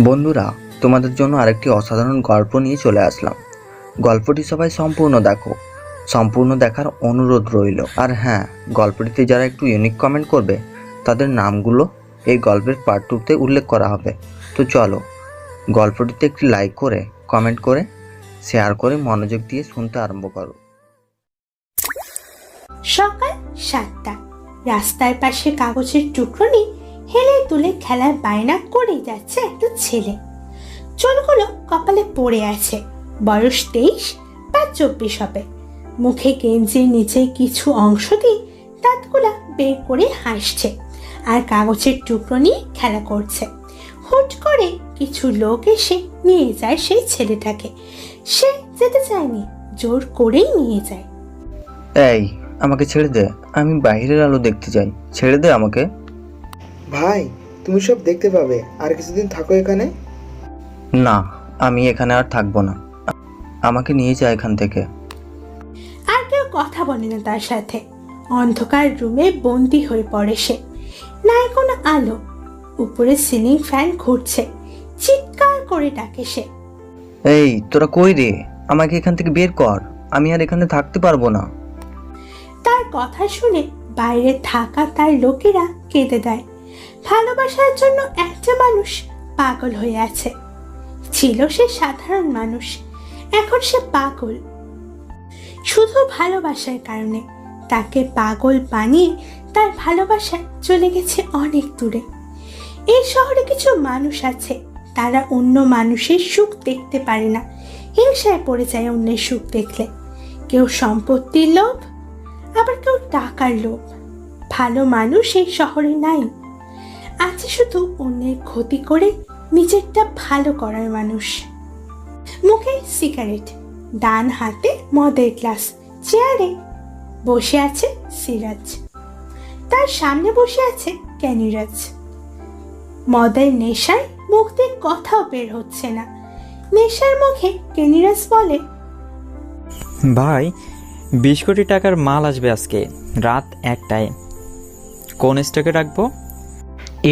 বন্ধুরা, তোমাদের জন্য আরেকটি অসাধারণ গল্প নিয়ে চলে আসলাম। গল্পটি সবাই সম্পূর্ণ দেখো, সম্পূর্ণ দেখার অনুরোধ রইল। আর হ্যাঁ, গল্পটিতে যারা একটু ইউনিক কমেন্ট করবে তাদের নামগুলো এই গল্পের পার্ট 2-তে উল্লেখ করা হবে। তো চলো, গল্পটিতে একটি লাইক করে, কমেন্ট করে, শেয়ার করে মনোযোগ দিয়ে শুনতে আরম্ভ করো। সকাল 7টা। রাস্তার পাশে কাগজের টুকরো নিয়ে হেলে তুলে খেলার বায়না করে যাচ্ছে একটা ছেলে। চুলগুলো কপালে পড়ে আছে। বয়স 23 বা 24 হবে। মুখে গেঞ্জির নিচে কিছু অংশ দিয়ে দাঁতগুলা বের করে হাসছে আর কাগজের টুকরো নিয়ে খেলা করছে। হুট করে কিছু লোক এসে নিয়ে যায় সেই ছেলেটাকে। সে যেতে চায়নি, জোর করেই নিয়ে যায়। এই, আমাকে ছেড়ে দে, আমি বাইরের আলো দেখতে চাই, ছেড়ে দে আমাকে। ভাই, তুমি সব দেখতে পাবে, আর কিছুদিন থাকো এখানে। না, আমি এখানে আর থাকবো না, আমাকে নিয়ে যা এখান থেকে। আর কেউ কথা বলে না তার সাথে। অন্ধকার রুমে বন্দি হয়ে পড়ে সে। নাই কোনো আলো। উপরে সিলিং ফ্যান ঘুরছে। চিৎকার করে ডাকে সে। এই, তোরা কই রে? আমাকে এখান থেকে বের কর, আমি আর এখানে থাকতে পারবো না। তার কথা শুনে বাইরে থাকা তার লোকেরা কেঁদে দেয়। ভালোবাসার জন্য একটা মানুষ পাগল হয়ে আছে। ছিল সে সাধারণ মানুষ, এখন সে পাগল। শুধু ভালোবাসার কারণে তাকে পাগল বানিয়ে তার ভালোবাসা চলে গেছে অনেক দূরে। এই শহরে কিছু মানুষ আছে, তারা অন্য মানুষের সুখ দেখতে পারে না, হিংসায় পড়ে যায় অন্যের সুখ দেখলে। কেউ সম্পত্তির লোভ, আবার কেউ টাকার লোভ। ভালো মানুষ এই শহরে নাই। আছে শুধু অন্যের ক্ষতি করে নিজেরটা ভালো করার মানুষ। মুখে সিগারেট, ডান হাতে মদের গ্লাস। চেয়ারে বসে আছে সিরাজ, তার সামনে বসে আছে ক্যানিরাজ। মদের নেশায় মুখ দিয়ে কথাও বের হচ্ছে না। নেশার মুখে ক্যানিরাজ বলে, ভাই, 20 কোটি টাকার মাল আসবে আজকে রাত 1টায়। কোন স্টকে রাখবো?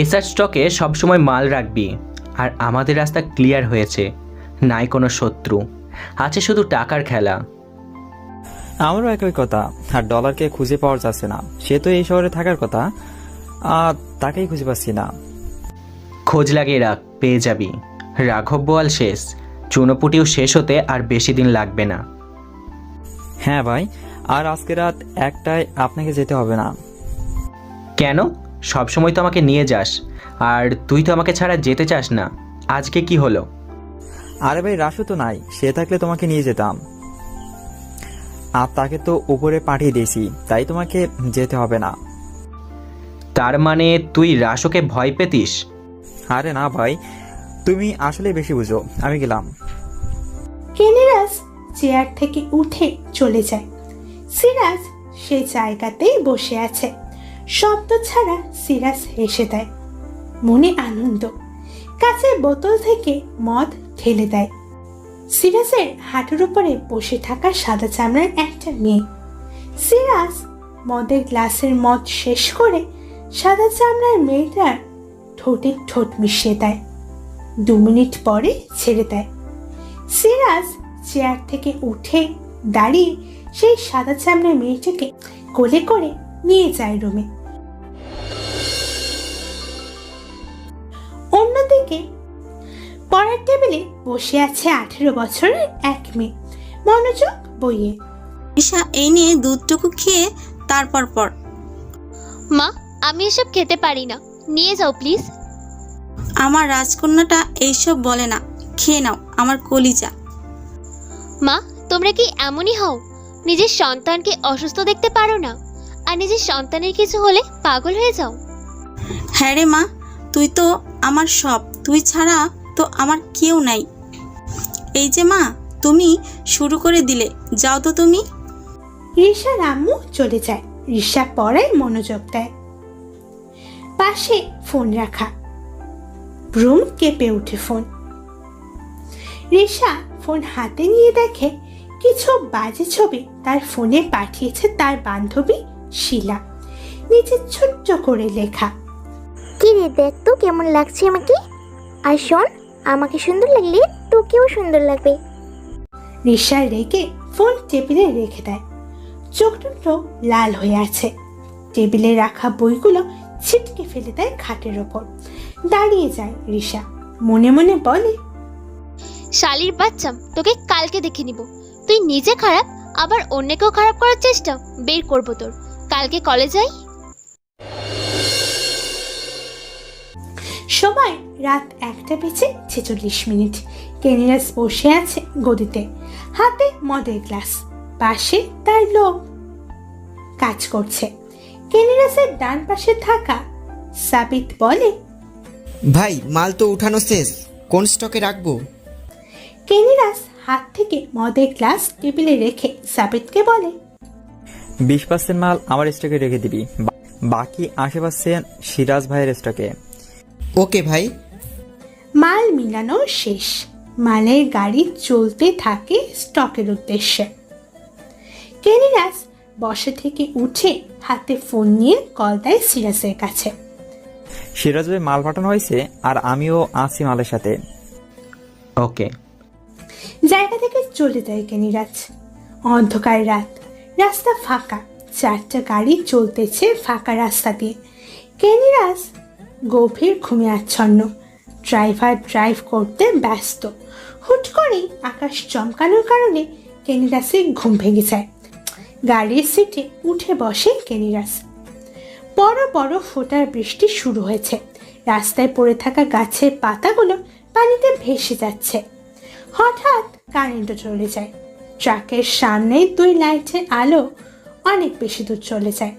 এসআর স্টকে সবসময় মাল রাখবি। আর আমাদের রাস্তা ক্লিয়ার হয়েছে, নাই কোনো শত্রু, আছে শুধু টাকার খেলা। আমারও একই কথা। আর ডলারকে খুঁজে পাওয়া যাচ্ছে না। সে তো এই শহরে থাকার কথা, আর তাকেই খুঁজে পাচ্ছি না। খোঁজ লাগিয়ে রাখ, পেয়ে যাবি। রাঘব বোয়াল শেষ, চুনোপুটিও শেষ হতে আর বেশি দিন লাগবে না। হ্যাঁ ভাই, আর আজকে রাত 1টায় আপনাকে যেতে হবে না। কেন? সবসময় তো আমাকে নিয়ে যাস, আর তুই তো আমাকে ছাড়া যেতে চাস না। আজকে কি হলো? আরে ভাই, রাসু তো নাই, সে থাকলে তোমাকে নিয়ে যেতাম। আর তাকে তো উপরে পাঠিয়ে দিয়েছি, তাই তোমাকে যেতে হবে না। তার মানে তুই রাসুকে ভয় পেতিস? আরে না ভাই, তুমি আসলে বেশি বুঝো। আমি গেলাম। ক্যানিরাজ চেয়ার থেকে উঠে চলে যায়। সিরাজ সে জায়গাতেই বসে আছে। শব্দ ছাড়া সিরাজ হেসে দেয়। মনে আনন্দ। কাছের বোতল থেকে মদ ঢেলে দেয়। সিরাজের হাঁটুর উপরে বসে থাকা সাদা চামড়ার একটা মেয়ে। সিরাজ মদের গ্লাসের মদ শেষ করে সাদা চামড়ার মেয়েটার ঠোঁটে ঠোঁট মিশিয়ে দেয়। 2 মিনিট পরে ছেড়ে দেয়। সিরাজ চেয়ার থেকে উঠে দাঁড়িয়ে সেই সাদা চামড়ার মেয়েটাকে কোলে করে নিয়ে যায় রুমে। অন্যদিকে পড়ার টেবিলে বসে আছে 18 বছরের এক মেয়ে, মনোযোগ বইয়ে। ঈশা, এই নিয়ে দুধটুকু খেয়ে তারপর পর। মা, আমি এসব খেতে পারি না, নিয়ে যাও প্লিজ। আমার রাজকন্যাটা এইসব বলে না, খেয়ে নাও আমার কলিজা। মা, তোমরা কি এমনই হও? নিজের সন্তানকে অসুস্থ দেখতে পারো না, আর নিজের সন্তানের কিছু হলে পাগল হয়ে যাও। হ্যাঁ রে মা, তুই তো আমার সব, তুই ছাড়া তো আমার কেউ নাই। এই যে মা, তুমি শুরু করে দিলে, যাও তো তুমি। রিশার আম্মু চলে যায়। রিশা পড়ায় মনোযোগ দেয়। পাশে ফোন রাখা। রুম কেঁপে উঠে ফোন। রিশা ফোন হাতে নিয়ে দেখে কিছু বাজে ছবি তার ফোনে পাঠিয়েছে তার বান্ধবী শিলা। নিচে ছোট্ট করে লেখা, কি রে, দেখ তো কেমন লাগছে আমাকে। আর শোন, আমাকে সুন্দর লাগলে তোকেও সুন্দর লাগবে। রিসা রেগে ফোন টেবিলে রেখে দেয়। চোখ দুটো লাল হয়ে আছে। টেবিলে রাখা বইগুলো ছিটকে ফেলে দেয় খাটের ওপর। দাঁড়িয়ে যায় রিসা, মনে মনে বলে, শালির বাচ্চা, তোকে কালকে দেখে নিব। তুই নিজে খারাপ, আবার অন্যকেও খারাপ করার চেষ্টা। বের করবো তোর। কালকে কলেজ যাই। সময় রাত 1:46। কেনিরাস বসে আছে গদিতে, হাতে মদের গ্লাস, পাশে তার লোক কাজ করছে। কেনিরাসের ডান পাশে থাকা সাবিত বলে, ভাই মাল তো উঠানো শেষ, কোন স্টকে রাখবো? কেনিরাস হাত থেকে মদের গ্লাস টেবিলে রেখে সাবিতকে বলে, 20% মাল আমার স্টকে রেখে দিবি, বাকি 80% সিরাজ ভাইয়ের স্টকে। ওকে ভাই। মাল মিলানো শেষ। মালের গাড়ি চলতে থাকে স্টকের উদ্দেশ্যে। কেনিরাস বসে থেকে উঠে হাতে ফোন নিয়ে কল দেয় সিরাজের কাছে। সিরাজ ভাই মাল পাঠানো হয়েছে, আর আমিও আছি মালের সাথে। ওকে। জায়গা থেকে চলে যায় কেনিরাজ। অন্ধকার রাত, রাস্তা ফাঁকা। 4টা গাড়ি চলতেছে ফাঁকা রাস্তা দিয়ে। কেনিরাজ গভীর ঘুমে আচ্ছন্ন। ড্রাইভার ড্রাইভ করতে ব্যস্ত। হুট করেই আকাশ চমকানোর কারণে কেনিরাসের ঘুম ভেঙে যায়। গাড়ির সিটে উঠে বসে কেনিরাস। বড় বড় ফোঁটার বৃষ্টি শুরু হয়েছে। রাস্তায় পড়ে থাকা গাছের পাতাগুলো পানিতে ভেসে যাচ্ছে। হঠাৎ কারেন্টও চলে যায়। ট্রাকের সামনে 2 লাইটের আলো অনেক বেশি দূর চলে যায়।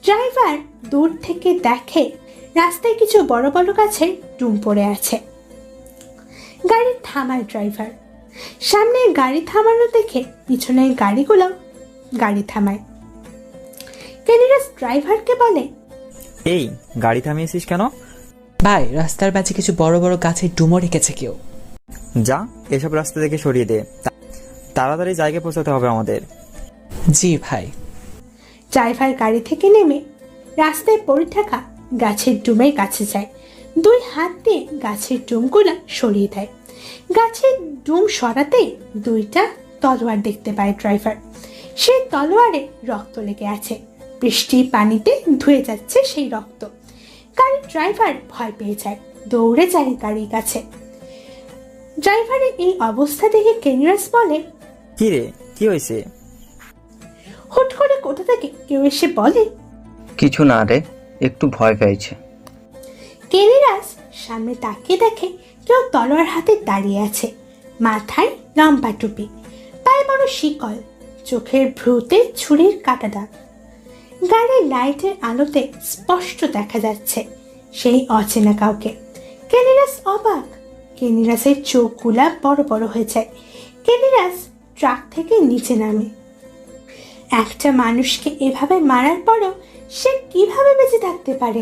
ড্রাইভার দূর থেকে দেখে রাস্তায় কিছু বড় বড় গাছের ডুম পড়ে আছে। গাড়ি থামায় ড্রাইভার। সামনে গাড়ি থামানো দেখে পিছনের গাড়িগুলো গাড়ি থামায়। কেনিরাস ড্রাইভারকে বলে, এই গাড়ি থামিয়েছিস কেন? ভাই, রাস্তার মাঝে কিছু বড় বড় গাছের ডুমো রেখেছে কেউ। যা, এসব রাস্তা থেকে সরিয়ে দে, তাড়াতাড়ি জায়গায় পৌঁছাতে হবে আমাদের। জি ভাই। ড্রাইভার গাড়ি থেকে নেমে রাস্তায় পড়ে থাকা গাছের ডুমের কাছে যায়। 2 হাত দিয়ে গাছের ডুমগুলো সরিয়ে দেয়। গাছের ডুম সরাতে 2টা তলোয়ার দেখতে পায় ড্রাইভার। সেই তলোয়ারে রক্ত লেগে আছে। বৃষ্টির পানিতে ধুয়ে যাচ্ছে সেই রক্ত। গাড়ির ড্রাইভার ভয় পেয়ে যায়, দৌড়ে যায় গাড়ির কাছে। ড্রাইভারের এই অবস্থা দেখে কেনিরাস বলে, কি রে, কি হয়েছে? হুট করে কোথা থেকে কেউ এসে বলে, কিছু না রে, একটু ভয় পেয়েছে। কেনিরাস সামনে তাকিয়ে দেখে কেউ তলোয়ার হাতে দাঁড়িয়ে আছে। মাথায় লম্বা টুপি, পায়ে বড় শিকল, চোখের ভ্রুতে ছুরির কাটা দাগ। গাড়ির লাইটের আলোতে স্পষ্ট দেখা যাচ্ছে সেই অচেনা কাউকে। কেনিরাস অবাক। কেনিরাসের চোখগুলা বড় বড় হয়ে যায়। কেনিরাস ট্রাক থেকে নিচে নামে। একটা মানুষকে এভাবে মারার পরও সে কিভাবে বেঁচে থাকতে পারে?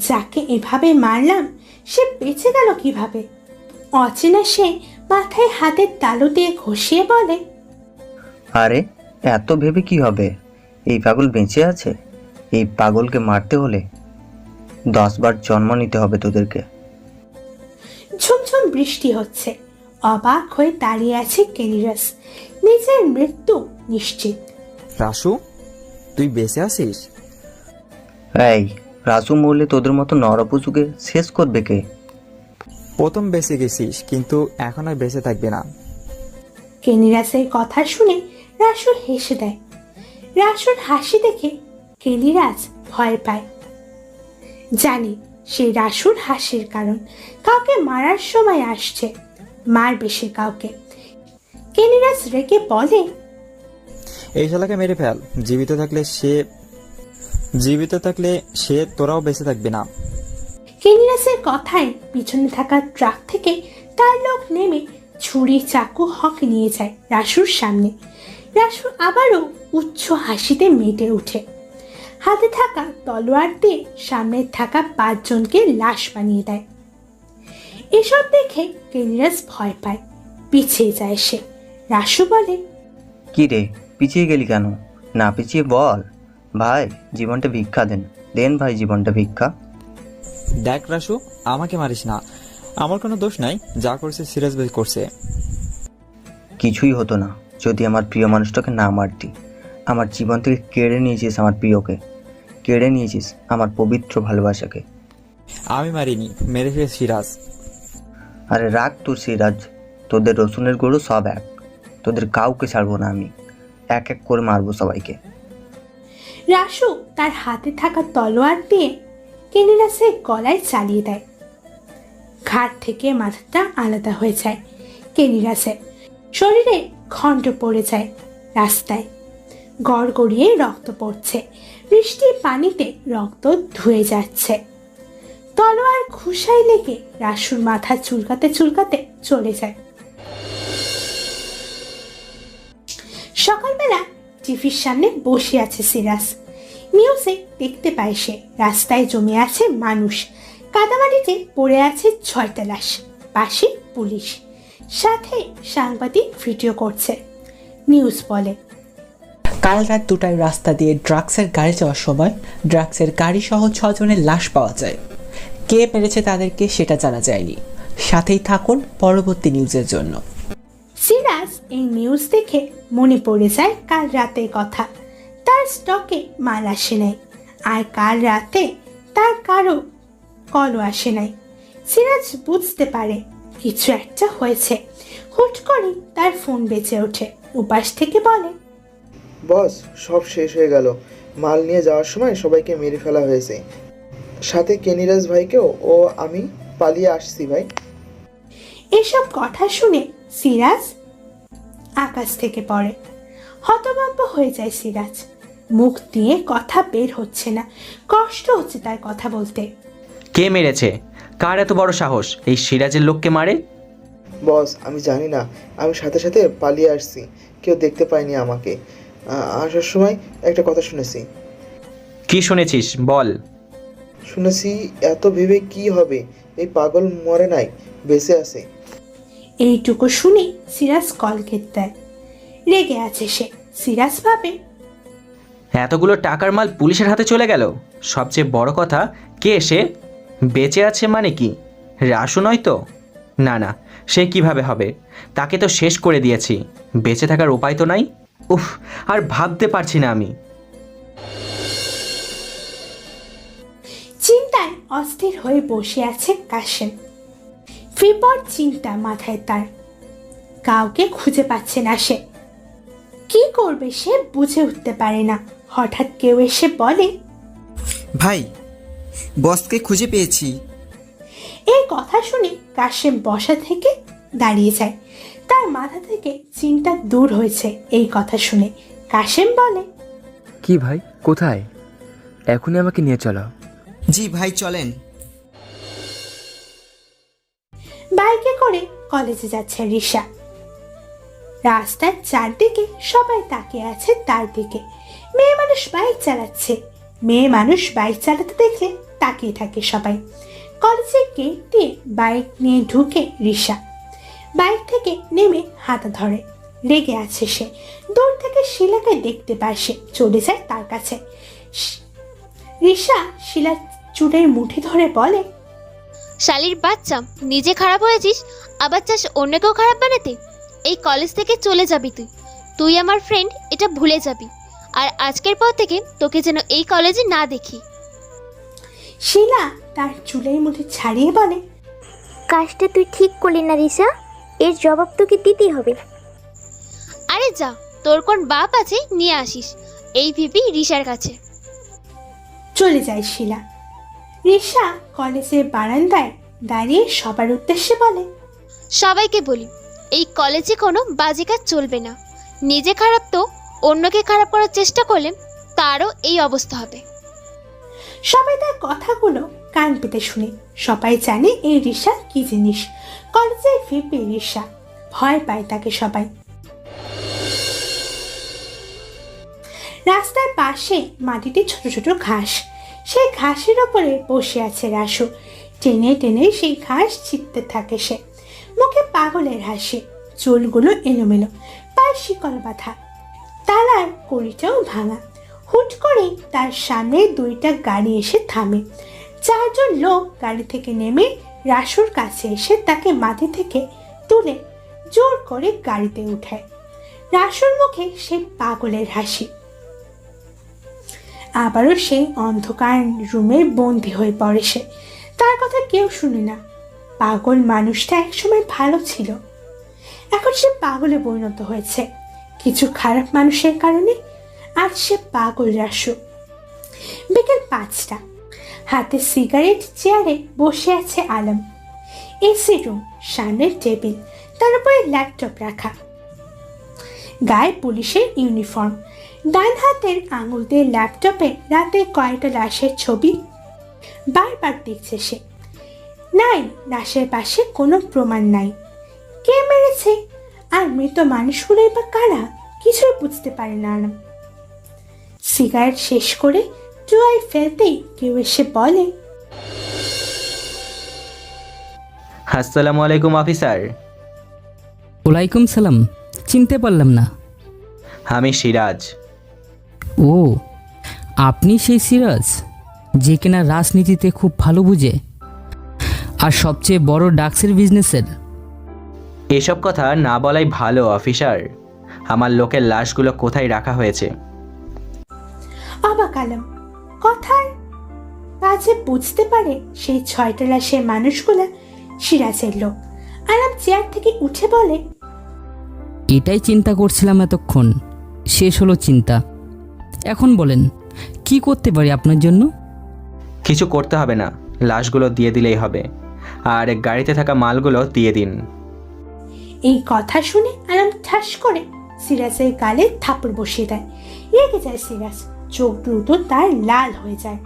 যাকে এভাবে মারলাম সে বেঁচে গেল কিভাবে? অচেনা সে মাথায় হাতের তালু দিয়ে ঘষিয়ে বলে, আরে এত ভেবে কি হবে? এই পাগল বেঁচে আছে। এই পাগলকে মারতে হলে 10 বার জন্ম নিতে হবে তোদেরকে। ঝুমঝুম বৃষ্টি হচ্ছে। অবাক হয়ে দাঁড়িয়ে আছে কেনিরাস। নিজের মৃত্যু নিশ্চিত। রাসু, তুই বেঁচে আছিস? এই রাসু মরলে তোদের মতো নরপশুকে শেষ করবে কে? প্রথম বেঁচে গেছিস, কিন্তু এখন আর বেঁচে থাকবে না। কেনিরাসের কথা শুনে রাসু হেসে দেয়। রাসুর হাসি দেখে কেনিরাস ভয় পায়। জানি সেই রাসুর হাসির কারণ। কাউকে মারার সময় আসছে, মারবে সে কাউকে। কেনিরাস রেগে বলে, এই শালাকে মেরে ফেল। জীবিত থাকলে সে তোরাও বেঁচে থাকবে না। কেনিরাসের কথায় পিছনে থাকা ট্রাক থেকে তার লোক নেমে ছুরি চাকু হক নিয়ে যায় রাসুর সামনে। রাসু আবারও উচ্চ হাসিতে মেতে ওঠে। হাতে থাকা তলোয়ার দিয়ে সামনে থাকা 5 জনকে লাশ বানিয়ে দেয়। এসব দেখে কেনিরাস ভয় পায়, পিছিয়ে যায় সে। রাসু বলে, কি রে, পিছিয়ে গেলি কেন? না পিছিয়ে বল, ভাই জীবনটা ভিক্ষা দেন। দেন ভাই জীবনটা ভিক্ষা। দেখ রাসু, আমাকে মারিস না। আমার কোনো দোষ নাই, যা করছে সিরিয়াস ভাই করছে। কিছুই হতো না যদি আমার প্রিয় মানুষটাকে না মারতি। আমার জীবন থেকে কেড়ে নিয়েছিস আমার প্রিয়কে, কেড়ে নিয়েছিস আমার পবিত্র ভালোবাসাকে। আমি মারিনি, মেরে ফেলে সিরাজ। আরে রাগ তোর সিরাজ, তোদের রসুনের গরু সব এক, তোদের কাউকে ছাড়বো না আমি, এক এক করে মারবো সবাইকে। রাসু তার হাতে থাকা তলোয়ার দিয়ে কেনিরাসের গলায় চালিয়ে দেয়। ঘাট থেকে মাথাটা আলাদা হয়ে যায় কেনিরাসের, শরীরে খণ্ড পড়ে যায় রাস্তায়, গড়গড়িয়ে রক্ত পড়ছে, বৃষ্টির পানিতে রক্ত ধুয়ে যাচ্ছে। তলোয়ার খুশাই লেগে রাসুর মাথা চুলকাতে চুলকাতে চলে যায়। সকালবেলা টিভির সামনে বসে আছে সিরাজ। নিউজে দেখতে পায় সে রাস্তায় জমে আছে মানুষ, কাদামাটিতে পড়ে আছে 6টা লাশ, পাশে পুলিশ, সাথে সাংবাদিক ভিডিও করছে। নিউজ বলে, কাল রাত 2টায় রাস্তা দিয়ে ড্রাগসের গাড়ি যাওয়ার সময় ড্রাগসের গাড়ি সহ 6 জনের লাশ পাওয়া যায়। কে মেরেছে তাদেরকে সেটা জানা যায়নি। সাথেই থাকুন পরবর্তী নিউজের জন্য। সিরাজ এই নিউজ দেখে মনে পড়ে যায় কাল রাতের কথা। তার স্টকে মাল আসে নাই, আর কাল রাতে তার কারো কলও আসে নাই। সিরাজ বুঝতে পারে কিছু একটা হয়েছে। হুট করে তার ফোন বেজে ওঠে। উপাস থেকে বলে, বস, সব শেষ হয়ে গেল। মাল নিয়ে যাওয়ার সময় সবাইকে মেরে ফেলা হয়েছে, সাথে কেনিরাজ ভাইকেও। ও আমি পালিয়ে আসছি ভাই। এসব কথা শুনে সিরাজ আকাশ থেকে পড়ে। হতভম্ব হয়ে যায় সিরাজ, মুখ দিয়ে কথা বের হচ্ছে না, কষ্ট হচ্ছে তার কথা বলতে। কে মেরেছে? কার এত বড় সাহস এই সিরাজের লোককে মারে? বস, আমি জানি না, আমি সাথে সাথে পালিয়ে আসছি, কেউ দেখতে পায়নি আমাকে। আসার সময় একটা কথা শুনেছি। কি শুনেছিস বল। শুনেছি এত ভেবে কি হবে, এই পাগল মরে নাই, বেঁচে আছে। এইটুকু শুনে সিরাজ কলকেট দেয়। রেগে আছে সে। সিরাজ ভাবে, এতগুলো টাকার মাল পুলিশের হাতে চলে গেল। সবচেয়ে বড় কথা, কে সে? বেঁচে আছে মানে কি? রাসু নয় তো? না না, সে কিভাবে হবে? তাকে তো শেষ করে দিয়েছি, বেঁচে থাকার উপায় তো নাই। উফ, আর ভাবতে পারছি না আমি। চিন্তায় অস্থির হয়ে বসে আছে কাশেম। বিপদ চিন্তা মাথায় তার, কাউকে খুঁজে পাচ্ছে না সে। কি করবে সে বুঝে উঠতে পারে না। হঠাৎ কেউ এসে বলে, ভাই, বসকে খুঁজে পেয়েছি। এই কথা শুনে কাশেম বসা থেকে দাঁড়িয়ে যায়। তার মাথা থেকে চিন্তা দূর হয়েছে এই কথা শুনে। কাশেম বলে, কি ভাই, কোথায়? এখনই আমাকে নিয়ে চলো। জি ভাই, চলেন। বাইকে করে কলেজে যাচ্ছে রিশা। রাস্তার চারদিকে সবাই তাকিয়ে আছে তার দিকে। মেয়ে মানুষ বাইক চালাচ্ছে। মেয়ে মানুষ বাইক চালাতে দেখলে তাকিয়ে থাকে সবাই। কলেজের গেট দিয়ে বাইক নিয়ে ঢুকে রিশা। বাইক থেকে নেমে হাতা ধরে। রেগে আছে সে। দূর থেকে শিলাকে দেখতে পায় সে, চলে যায় তার কাছে। রিশা শিলার চুলের মুঠি ধরে বলে, শালির বাচ্চা, নিজে খারাপ হয়েছিস, আবার চাস অন্যকেও খারাপ বানাতে? এই কলেজ থেকে চলে যাবি তুই। তুই আমার ফ্রেন্ড, এটা ভুলে যাবি। আর আজকের পর থেকে তোকে যেন এই কলেজে না দেখি। শিলা তার চুলের মুঠি ছাড়িয়ে বলে, কাজটা তুই ঠিক করলি না রিসা, এর জবাব তোকে দিতেই হবে। আরে যা, তোর কোন বাপ আছে নিয়ে আসিস এই ভিপি রিশার কাছে। চলে যায় শিলা। রিশা কলেজের বারান্দায় দাঁড়িয়ে সবার উদ্দেশ্যে বলে, সবাইকে বলি, এই কলেজে কোনো বাজে কাজ চলবে না। নিজে খারাপ তো অন্যকে খারাপ করার চেষ্টা করলে তারও এই অবস্থা হবে। সবাই তার কথাগুলো কান পেতে শুনে। সবাই জানে এই রিশা কি জিনিস। কলেজের ভিপি রিশা, ভয় পায় তাকে সবাই। রাস্তার পাশে মাটিতে ছোট ছোট ঘাস। সেই ঘাসের ওপরে বসে আছে রাসু। টেনে টেনে সেই ঘাস চিপতে থাকে সে। মুখে পাগলের হাসি, চুলগুলো এলোমেলো, পায়ে শিকল বাঁধা, তালার কড়িটাও ভাঙা। হুট করে তার সামনে 2টা গাড়ি এসে থামে। 4জন লোক গাড়ি থেকে নেমে রাসুর কাছে এসে তাকে মাটি থেকে তুলে জোর করে গাড়িতে উঠায়। রাসুর মুখে সেই পাগলের হাসি। আবারও সেই অন্ধকার রুমে বন্দি হয়ে পড়ে সে। তার কথা কেউ শুনে না। পাগল মানুষটা একসময় ভালো ছিল, এখন সে পাগলে পরিণত হয়েছে কিছু খারাপ মানুষের কারণে। আর সে পাগল রাসু। বিকেল 5টা, হাতে সিগারেট, চেয়ারে বসে আছে আলম। এসি রুম, সামনে টেবিল, তার উপরে ল্যাপটপ রাখা, গায়ে পুলিশের ইউনিফর্ম। ডান হাতের আঙুল দিয়ে ল্যাপটপে রাতে কয়েকটা লাশের ছবি বারবার দেখছে সে। নাই, লাশের পাশে কোনো প্রমাণ নাই। কে মেরেছে আর মৃত মানুষগুলোই বা কারা, কিছুই বুঝতে পারে না আলম। সিগারেট শেষ করে চুয়ায় ফেলতেই কেউ এসে বলে, আসসালামু আলাইকুম অফিসার। ওয়ালাইকুম সালাম। চিনতে পারলাম না। আমি সিরাজ। ও, আপনি সেই সিরাজ যে কিনা রাজনীতিতে খুব ভালো বুঝে আর সবচেয়ে বড় ড্রাগসের বিজনেসের? এসব কথা না বলাই ভালো অফিসার। আমার লোকের লাশগুলো কোথায় রাখা হয়েছে? অবাক আলম কথার কাজে বুঝতে পারে সেই 6টা লাশের মানুষগুলা সিরাজের লোক। আলম চেয়ার থেকে উঠে বলে, এটাই চিন্তা করছিলাম এতক্ষণ, শেষ হলো চিন্তা। এখন বলেন কি করতে পারি আপনার জন্য? কিছু করতে হবে না, লাশগুলো দিয়ে দিলেই হবে। আর গাড়িতে থাকা মালগুলো দিয়ে দিন। এই কথা শুনে আলম ঠাস করে সিরাজের গালে থাপড় বসিয়ে দেয়। রেগে যায় সিরাজ, চোখ দ্রুত তার লাল হয়ে যায়।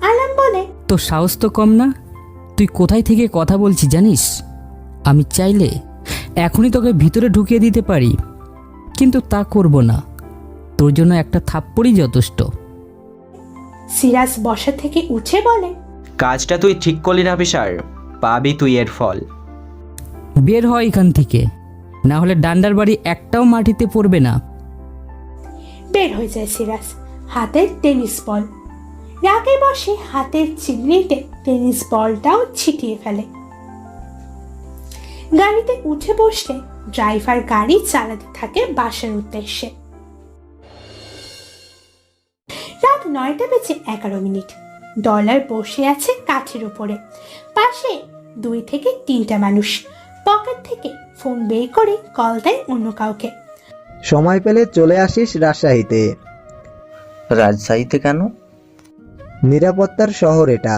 আলম বলে, তো সাহস তো কম না। তুই কোথায় থেকে কথা বলছিস জানিস? আমি চাইলে এখনই তোকে ভিতরে ঢুকিয়ে দিতে পারি, কিন্তু তা করব না। তোর জন্য একটা থাপ্পড়ই যথেষ্ট। সিরাজ বসা থেকে উঠে বলে, কাজটা তুই ঠিক করলি না অফিসার, পাবি তুই এর ফল। বের হয় এখান থেকে, না হলে ডান্ডার বাড়ি একটাও মাটিতে পড়বে না। বের হয়ে যায় সিরাজ, হাতের টেনিস বল। রাগে বসে হাতের চিমনিতে টেনিস বলটাও ছিটিয়ে ফেলে। গাড়িতে উঠে বসলে ড্রাইভার গাড়ি চালাতে থাকে বাসার উদ্দেশ্যে। রাত 9:11। ডলার বসে আছে কাঠের উপরে, পাশে 2 থেকে 3টা মানুষ। পকেট থেকে ফোন বের করে কল দেয় অন্য কাউকে। সময় পেলে চলে আসিস রাজশাহীতে। রাজশাহীতে কেন? নিরাপত্তার শহর এটা।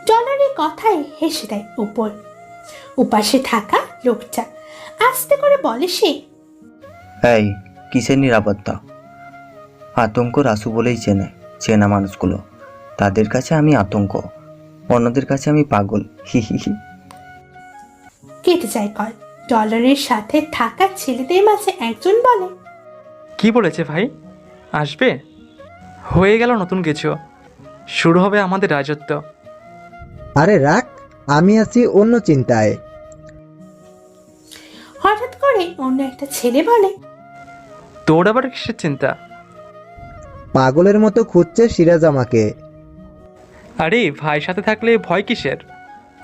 ডলারের কথায় হেসে দেয় উপর। উপাসে থাকা লোকটা আস্তে করে বলে, সে এই কিসের নিরাপত্তা? আতঙ্ক রাসু বলেই চেনা মানুষগুলো। তাদের কাছে আমি আতঙ্ক, অন্যদের কাছে আমি পাগল। হি হি হি। কেটে যায় কল। ডলারের সাথে থাকা ছেলেদের মাঝে একজন বলে, কি বলেছে ভাই? আসবে? হয়ে গেল নতুন কিছু, শুরু হবে আমাদের রাজত্ব। আরে রাখ, আমি আছি অন্য চিন্তায়। হঠাৎ করে অন্য একটা ছেলে বলে, তোর আবার কিসের চিন্তা? পাগলের মতো খুঁজছে সিরাজ আমাকে। আরে ভাই সাথে থাকলে ভয় কিসের?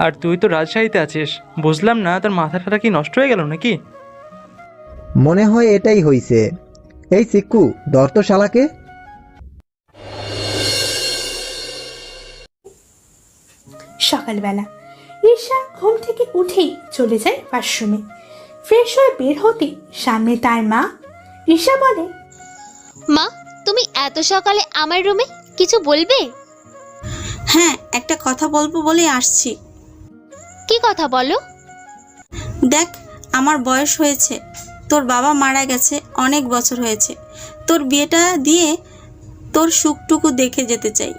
আর তুই তো রাজশাহীতে আছিস, বুঝলাম না তোর মাথাটা কি নষ্ট হয়ে গেল নাকি? মনে হয় এটাই হইছে। এই চিক্কু, ধর তো শালাকে। সকালবেলা রিশা ঘুম থেকে উঠেই চলে যায় ওয়াশরুমে। ফ্রেশ হয়ে বের হতে সামনে তার মা। রিশা বলে, মা, তুমি এত সকালে আমার রুমে কিছু বলবে? হ্যাঁ, একটা কথা বলবো বলে আসছি। কি কথা বলো? দেখ, আমার বয়স হয়েছে, তোর বাবা মারা গেছে অনেক বছর হয়েছে। তোর বিয়েটা দিয়ে তোর সুখটুকু দেখে যেতে চাই।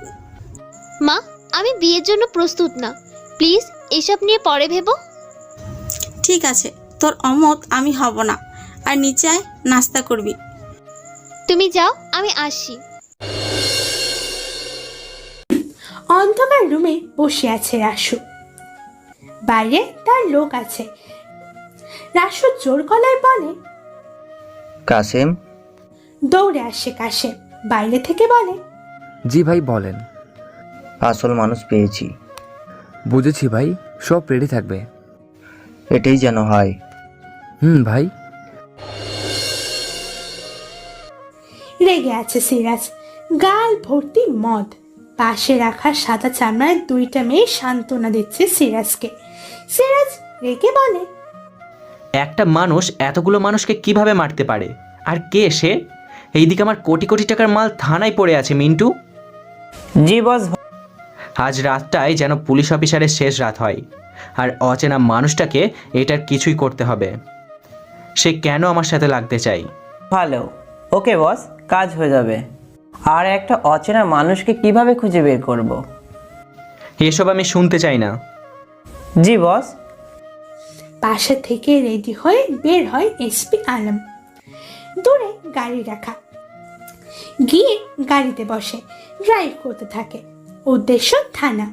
মা, আমি বিয়ের জন্য প্রস্তুত না, প্লিজ এসব নিয়ে পরে ভেবো। ঠিক আছে, তোর অমত আমি হব না। আর নিচে আয়, নাস্তা করবি। তুমি যাও, আমি আসছি। অন্ধকার রুমে বসে আছে রাসু। বাইরে তার লোক আছে। রাসু জোর গলায় বলে, কাসেম। দৌড়ে আসে কাসেম, বাইরে থেকে বলে, জি ভাই বলেন। আসল মানুষ পেয়েছি। বুঝেছি ভাই, সব রেডি থাকবে। এটাই যেন হয়। ভাই। রেগে আছে সিরাজ, গাল ভর্তি মদ। পাশে রাখা সাদা চামড়ায় 2টা মেয়ে সান্ত্বনা দিচ্ছে সিরাজকে। সিরাজ রেগে বলে, একটা মানুষ এতগুলো মানুষকে কিভাবে মারতে পারে? আর কে সে? এইদিকে আমার কোটি কোটি টাকার মাল থানায় পড়ে আছে মিন্টু। জি বস। আজ রাতটাই যেন পুলিশ অফিসারের শেষ রাত হয়, আর অচেনা মানুষটাকে এটার কিছুই করতে হবে। সে কেন আমার সাথে লাগতে চাই? ভালো, ওকে বস, কাজ হয়ে যাবে। আর একটা অচেনা মানুষকে কিভাবে খুঁজে বের করব? এসব আমি শুনতে চাই না। জি বস। পাশে থেকে রেডি হয়ে বের হয় এসপি আলম। দূরে গাড়ি রাখা, গিয়ে গাড়িতে বসে ড্রাইভ করতে থাকে। উদ্দেশ্য থানা।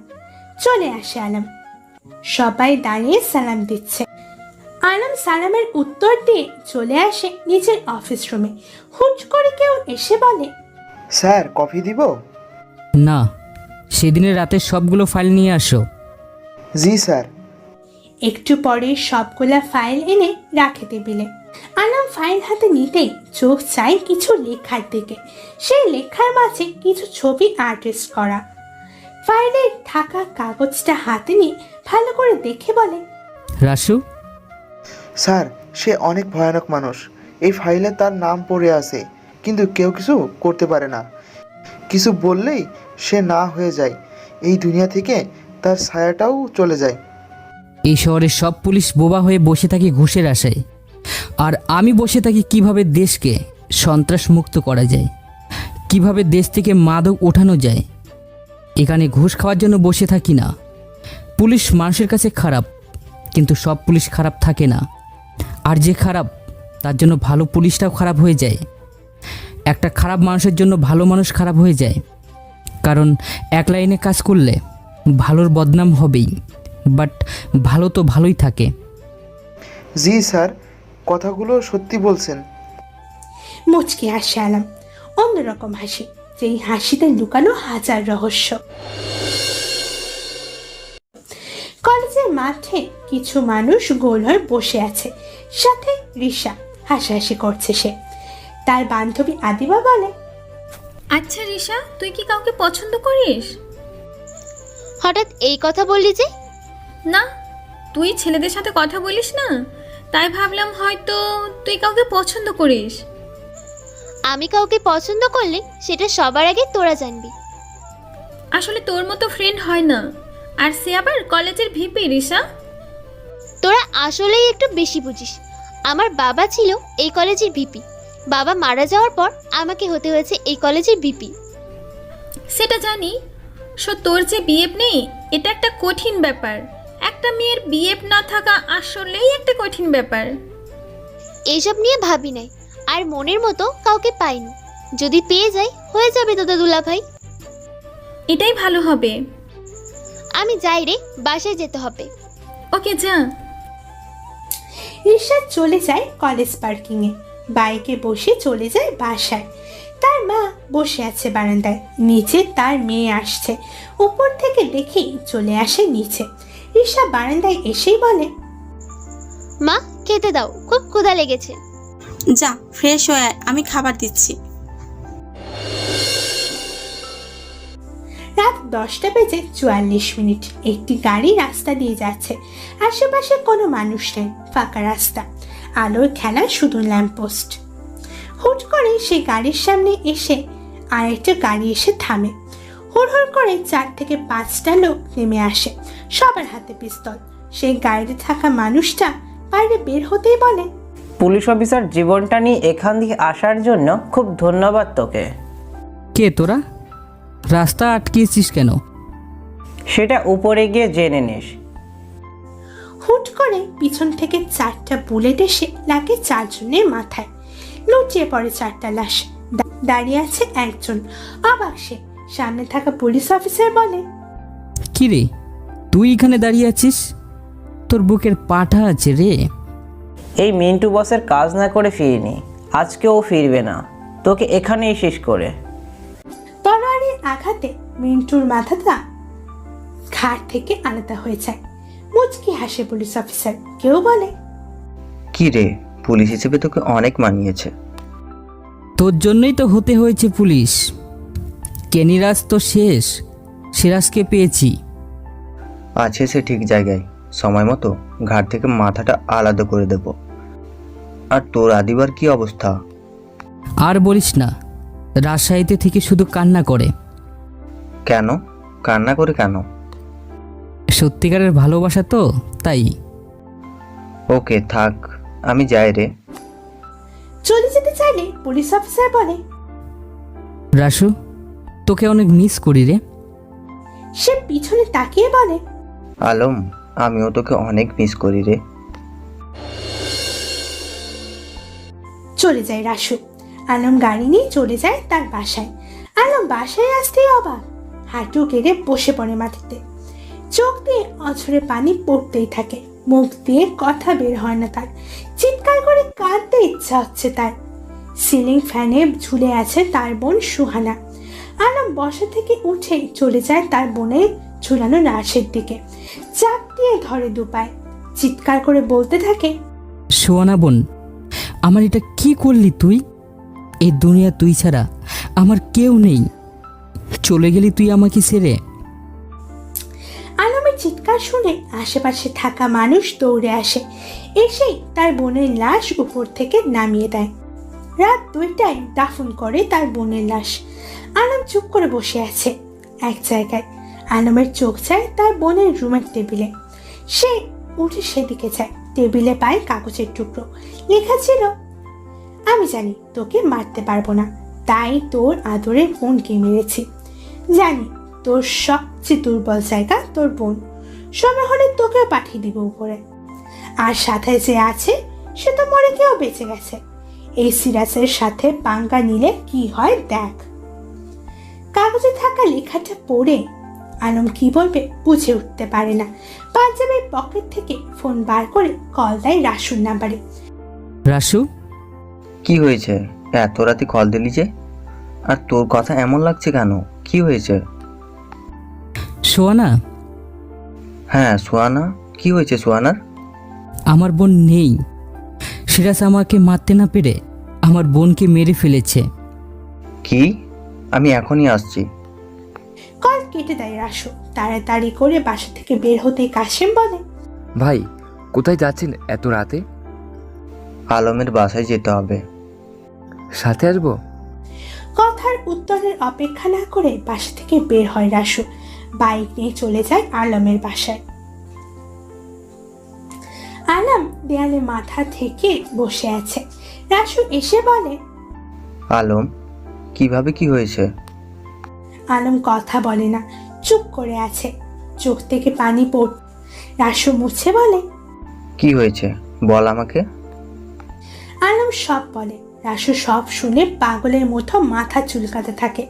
চলে আসে আলম, সবাই দাঁড়িয়ে সালাম দিচ্ছে। আলম সালামের উত্তর দিয়ে চলে আসে নিজের অফিস রুমে। হুট করে কেউ এসে বলে, স্যার কফি দিব? না, সেদিনের রাতের সবগুলো ফাইল নিয়ে আসো। জি স্যার। একটু পরে সবগুলা ফাইল এনে রাখে টেবিলে। আলম ফাইল হাতে নিতেই চোখ চায় কিছু লেখার দিকে। সেই লেখার মাঝে কিছু ছবি আর্টিস্ট করা। ফাইলে থাকা কাগজটা হাতে নিয়ে ভালো করে দেখে বলে, রাসু? স্যার সে অনেক ভয়ানক মানুষ। এই ফাইলে তার নাম পড়ে আছে, কিন্তু কেউ কিছু করতে পারে না। কিছু বললেই সে না হয়ে যায়। এই দুনিয়া থেকে তার ছায়াটাও চলে যায়। এই শহরের সব পুলিশ বোবা হয়ে বসে থাকে ঘুষের আশায়, আর আমি বসে থাকি কিভাবে দেশকে সন্ত্রাস মুক্ত করা যায়, কিভাবে দেশ থেকে মাদক ওঠানো যায়। এখানে ঘুষ খাওয়ার জন্য বসে থাকি না। পুলিশ মানুষের কাছে খারাপ, কিন্তু সব পুলিশ খারাপ থাকে না। আর যে খারাপ তার জন্য ভালো পুলিশটাও খারাপ হয়ে যায়। একটা খারাপ মানুষের জন্য ভালো মানুষ খারাপ হয়ে যায়, কারণ এক লাইনে কাজ করলে ভালোর বদনাম হবেই, বাট ভালো তো ভালোই থাকে। জি স্যার, কথাগুলো সত্যি বলছেন। মুচকি হাসে আলম, অন্যরকম হাসি, যেই হাসিতে লুকানো হাজার রহস্য। কলেজের মাঠে কিছু মানুষ গোল হয়ে বসে আছে, সাথে রিশা হাসাহাসি করছে। সে তার বান্ধবী আদিবা বলে, আচ্ছা রিশা, তুই কি কাউকে পছন্দ করিস? হঠাৎ এই কথা বললি যে? না, তুই ছেলেদের সাথে কথা বলিস না, তাই ভাবলাম হয়তো তুই কাউকে পছন্দ করিস। আমি কাউকে পছন্দ করলে সেটা সবার আগে তোরা জানবি। আসলে তোর মতো ফ্রেন্ড হয় না, আর সে আবার কলেজের ভিপি। রিশা, তোরা আসলেই একটু বেশি বুঝিস। আমার বাবা ছিল এই কলেজের ভিপি। বাবা মারা যাওয়ার পর আমাকে হতে হয়েছে এই কলেজের ভিপি। সেটা জানি। তোর যে বিএফ নেই, এটা একটা কঠিন ব্যাপার। একটা মেয়ের বিএফ না থাকা আসলেই একটা কঠিন ব্যাপার। এইসব নিয়ে ভাবি নাই, আর মনের মতো কাউকে পাইনি। যদি পেয়ে যাই হয়ে যাবে তোদের দুলা ভাই। এটাই ভালো হবে। আমি যাই রে, বাসায় যেতে হবে। ওকে যা। রিশা চলে যায় কলেজ পার্কিংয়ে, বাইকে বসে চলে যায় বাসায়। তার মা বসে আছে বারান্দায়, নিচে তার মেয়ে আসছে। উপর থেকে দেখেই চলে আসে নিচে। রিশা বারান্দায় এসেই বলে, মা খেতে দাও, খুব ক্ষুধা লেগেছে। যা ফ্রেশ হয়ে আয়, আমি খাবার দিচ্ছি। রাত 10:44। একটি গাড়ি রাস্তা দিয়ে যাচ্ছে। আশেপাশে কোনো মানুষ নেই, ফাঁকা রাস্তা, আলোর খেলা শুধু ল্যাম্পপোস্ট। হুট করে সে গাড়ির সামনে এসে আরেকটা গাড়ি এসে থামে। হুড় করে 4 থেকে 5টা লোক নেমে আসে, সবার হাতে পিস্তল। সেই গাড়িতে থাকা মানুষটা বাইরে বের হতেই বলে, পুলিশ অফিসার জীবনটা নিয়ে এখান দিয়ে আসার জন্য খুব ধন্যবাদ তোকে। কে তোরা? রাস্তা আটকিয়েছিস কেন? সেটা উপরে গিয়ে জেনে নিস। হুট করে পিছন থেকে 4টা বুলেট এসে লাগে 4 জনের মাথায়। লুটিয়ে পড়ে 4টা লাশ। দাঁড়িয়ে আছে একজন। অবাক সে, সামনে থাকা পুলিশ অফিসার বলে, কি রে, তুই এখানে দাঁড়িয়ে আছিস? তোর বুকের পাঠা আছে রে। এই মিন্টু বসের কাজ না করে ফিরিনি, আজকেও ফিরবে না। তোকে এখানেই শেষ করে। তলোয়ারের আঘাতে মিন্টুর মাথাটা ঘাড় থেকে আলাদা হয়ে যায়। মুচকি হাসে পুলিশ অফিসার। কেউ বলে, কি রে, পুলিশ হিসেবে তোকে অনেক মানিয়েছে। তোর জন্যই তো হতে হয়েছে পুলিশ। কেনিরাজ তো শেষ, সিরাজকে পেয়েছি। আছে সে ঠিক জায়গায়, সময় মতো ঘাট থেকে মাথাটা আলাদা করে দেব। আর তোর আদিবার কি অবস্থা? আর বলিস না, রাজশাহীতে থেকে শুধু কান্না করে। কেন কান্না করে কেন? সত্যিকারের ভালোবাসা তো, তাই। ওকে থাক, আমি যাই রে। চলে যেতে চাইলে পুলিশ অফিসার বলে, রাসু, তোকে অনেক মিস করি রে। সে পিছনে তাকিয়ে বলে, আলম, আমিও তোকে অনেক মিস করি রে। চলে যায় রাসু। আলম গাড়ি নিয়ে চলে যায় তার বাসায়। আলম বাসায় আসতেই অবাক, হাঁটু কেড়ে বসে পড়ে মাটিতে। চোখ দিয়ে অঝরে পানি পড়তেই থাকে, মুখ দিয়ে কথা বের হয় না তার। চিৎকার করে কাঁদতে ইচ্ছা হচ্ছে তার। সিলিং ফ্যানে ঝুলে আছে তার বোন সুহানা। আলম বসা থেকে উঠে চলে যায় তার বোনের ঝুলানো নার্সের দিকে, চাপ দিয়ে ধরে দুপায়, চিৎকার করে বলতে থাকে, সোয়ানা বোন, আমার এটা কি করলি তুই? এই দুনিয়া তুই ছাড়া আমার কেউ নেই, চলে গেলি তুই আমাকে ছেড়ে। আলমের চিৎকার শুনে আশেপাশে থাকা মানুষ দৌড়ে আসে, এসে তার বোনের লাশ উপর থেকে নামিয়ে দেয়। রাত 2টায় দাফন করে তার বোনের লাশ। আলম চুপ করে বসে আছে এক জায়গায়। আলমের চোখ যায় তার বোনের রুমের টেবিলে। সে উঠে সেদিকে যায়, টেবিলে পায় কাগজের টুকরো। লেখা ছিল, আমি জানি তোকে মারতে পারবো না, তাই তোর আদরের বোনকে মেরেছি। জানি তোর সবচেয়ে দুর্বল জায়গা তোর বোন, সময় হলে তোকে পাঠিয়ে দিব উপরে। আর সাথে যে আছে সে তো মরে গিয়েও বেঁচে গেছে। এই সিরাজের সাথে পাঙ্গা নিলে কি হয় দেখ। কাগজে থাকা লেখাটা পড়ে আলম কি বলবে বুঝে উঠতে পারে না। পাঞ্জাবের পকেট থেকে ফোন বার করে কল দেয় রাসুর নাম্বারে। রাসু, কি হয়েছে? এত রাতে কল দিলি যে? আর তোর কথা এমন লাগছে কেন? কি হয়েছে? সোয়ানা। হ্যাঁ সোয়ানা, কি হয়েছে সোয়ানার? আমার বোন নেই। সিরাজ আমাকে মারতে না পেরে আমার বোনকে মেরে ফেলেছে। কি? আমি এখনই আসছি। কল কেটে দেয় রাসু। তাড়াতাড়ি করে বাসা থেকে বের হতে কাশেম বলে, ভাই কোথায় যাচ্ছেন এত রাতে? আলমের বাসায় যেতে হবে। সাথে আসবো? কথার উত্তরের অপেক্ষা না করে বাসা থেকে বের হয় রাসু। বাইক নিয়ে চলে যায় আলমের বাসায়। আলম দেয়ালে মাথা থেকে বসে আছে। রাসু এসে বলে, আলম, কিভাবে কি হয়েছে? আলম কথা বলে না, চুপ করে আছে, চোখ থেকে পানি পড়। রাসু মুছে বলে, কি হয়েছে বল আমাকে। আলম সব বলে। রাসু সব শুনে পাগলের মতো মাথা চুলকাতে থাকে।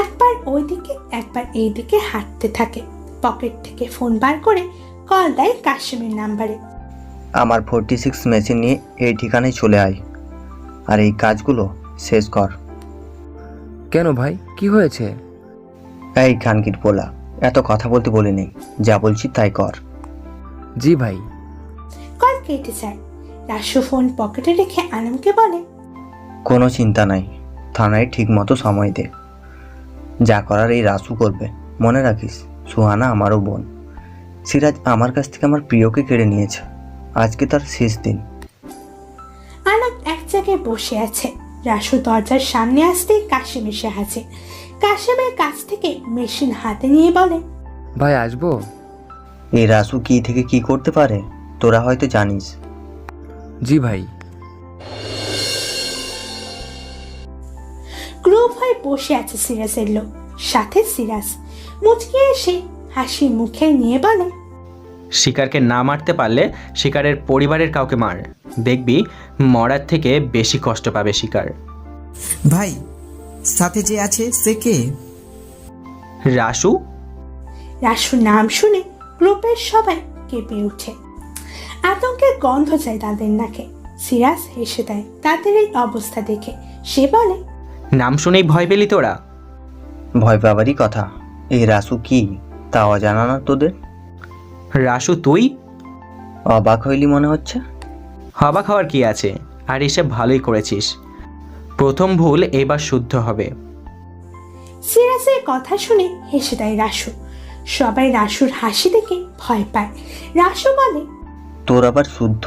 একবার ওইদিকে একবার এইদিকে হাঁটতে থাকে। পকেট থেকে ফোন বার করে কল দেয় কাশেমের নাম্বারে। আমার 46 মেশিন নিয়ে এই ঠিকানায় চলে আয়, আর এই কাজগুলো শেষ কর। কেন ভাই, কি হয়েছে? এই খানকির পোলা, এত কথা বলতে বলিনি, যা বলছি তাই কর। জি ভাই। কল কেটে যায়। রাসু ফোন পকেটে রেখে আলমকে বলে, কোনো চিন্তা নাই, থানায় ঠিক মতো সময় দে। যা করার এই রাসু করবে। মনে রাখিস, সুহানা আমারও বোন। সিরাজ আমার কাছ থেকে আমার প্রিয়কে কেড়ে নিয়েছে। আজকে তার শেষ দিন। আলম এক জায়গায় বসে আছে। রাসু দরজার সামনে আসতেই কাশেম এসে হাজির। কাশেমের কাছ থেকে মেশিন হাতে নিয়ে বলে, ভাই আসবো? এই রাসু কি থেকে কি করতে পারে তোরা হয়তো জানিস। জি ভাই। গ্রুপ হয়ে বসে আছে সিরাজের লোক, সাথে সিরাজ মুচকি এসে হাসি মুখে নিয়ে বলে, শিকারকে না মারতে পারলে শিকারের পরিবারের কাউকে মার, দেখবি মরার থেকে বেশি কষ্ট পাবে শিকার। ভাই, সাথে যে আছে সে কে? রাসু। রাসু নাম শুনে গ্রুপের সবাই কেঁপে ওঠে। আতঙ্কের গন্ধ যায় তাদের নাকে। সিরাজ হেসে দেয় তাদের এই অবস্থা দেখে। সে বলে, নাম শুনেই ভয় পেলি তোরা? ভয় পাবারই কথা। এই রাসু কি তা অজানা না তোদের? রাসু তুই? অবাক হইলি মনে হচ্ছে। অবাক হওয়ার কি আছে, আর এসে ভালোই করেছিস। প্রথম ভুল এবার শুদ্ধ হবে। সিরাজের কথা শুনে হেসে দেয় রাসু। সবাই রাসুর হাসি দেখে ভয় পায়। রাসু বলে, তোর আবার শুদ্ধ?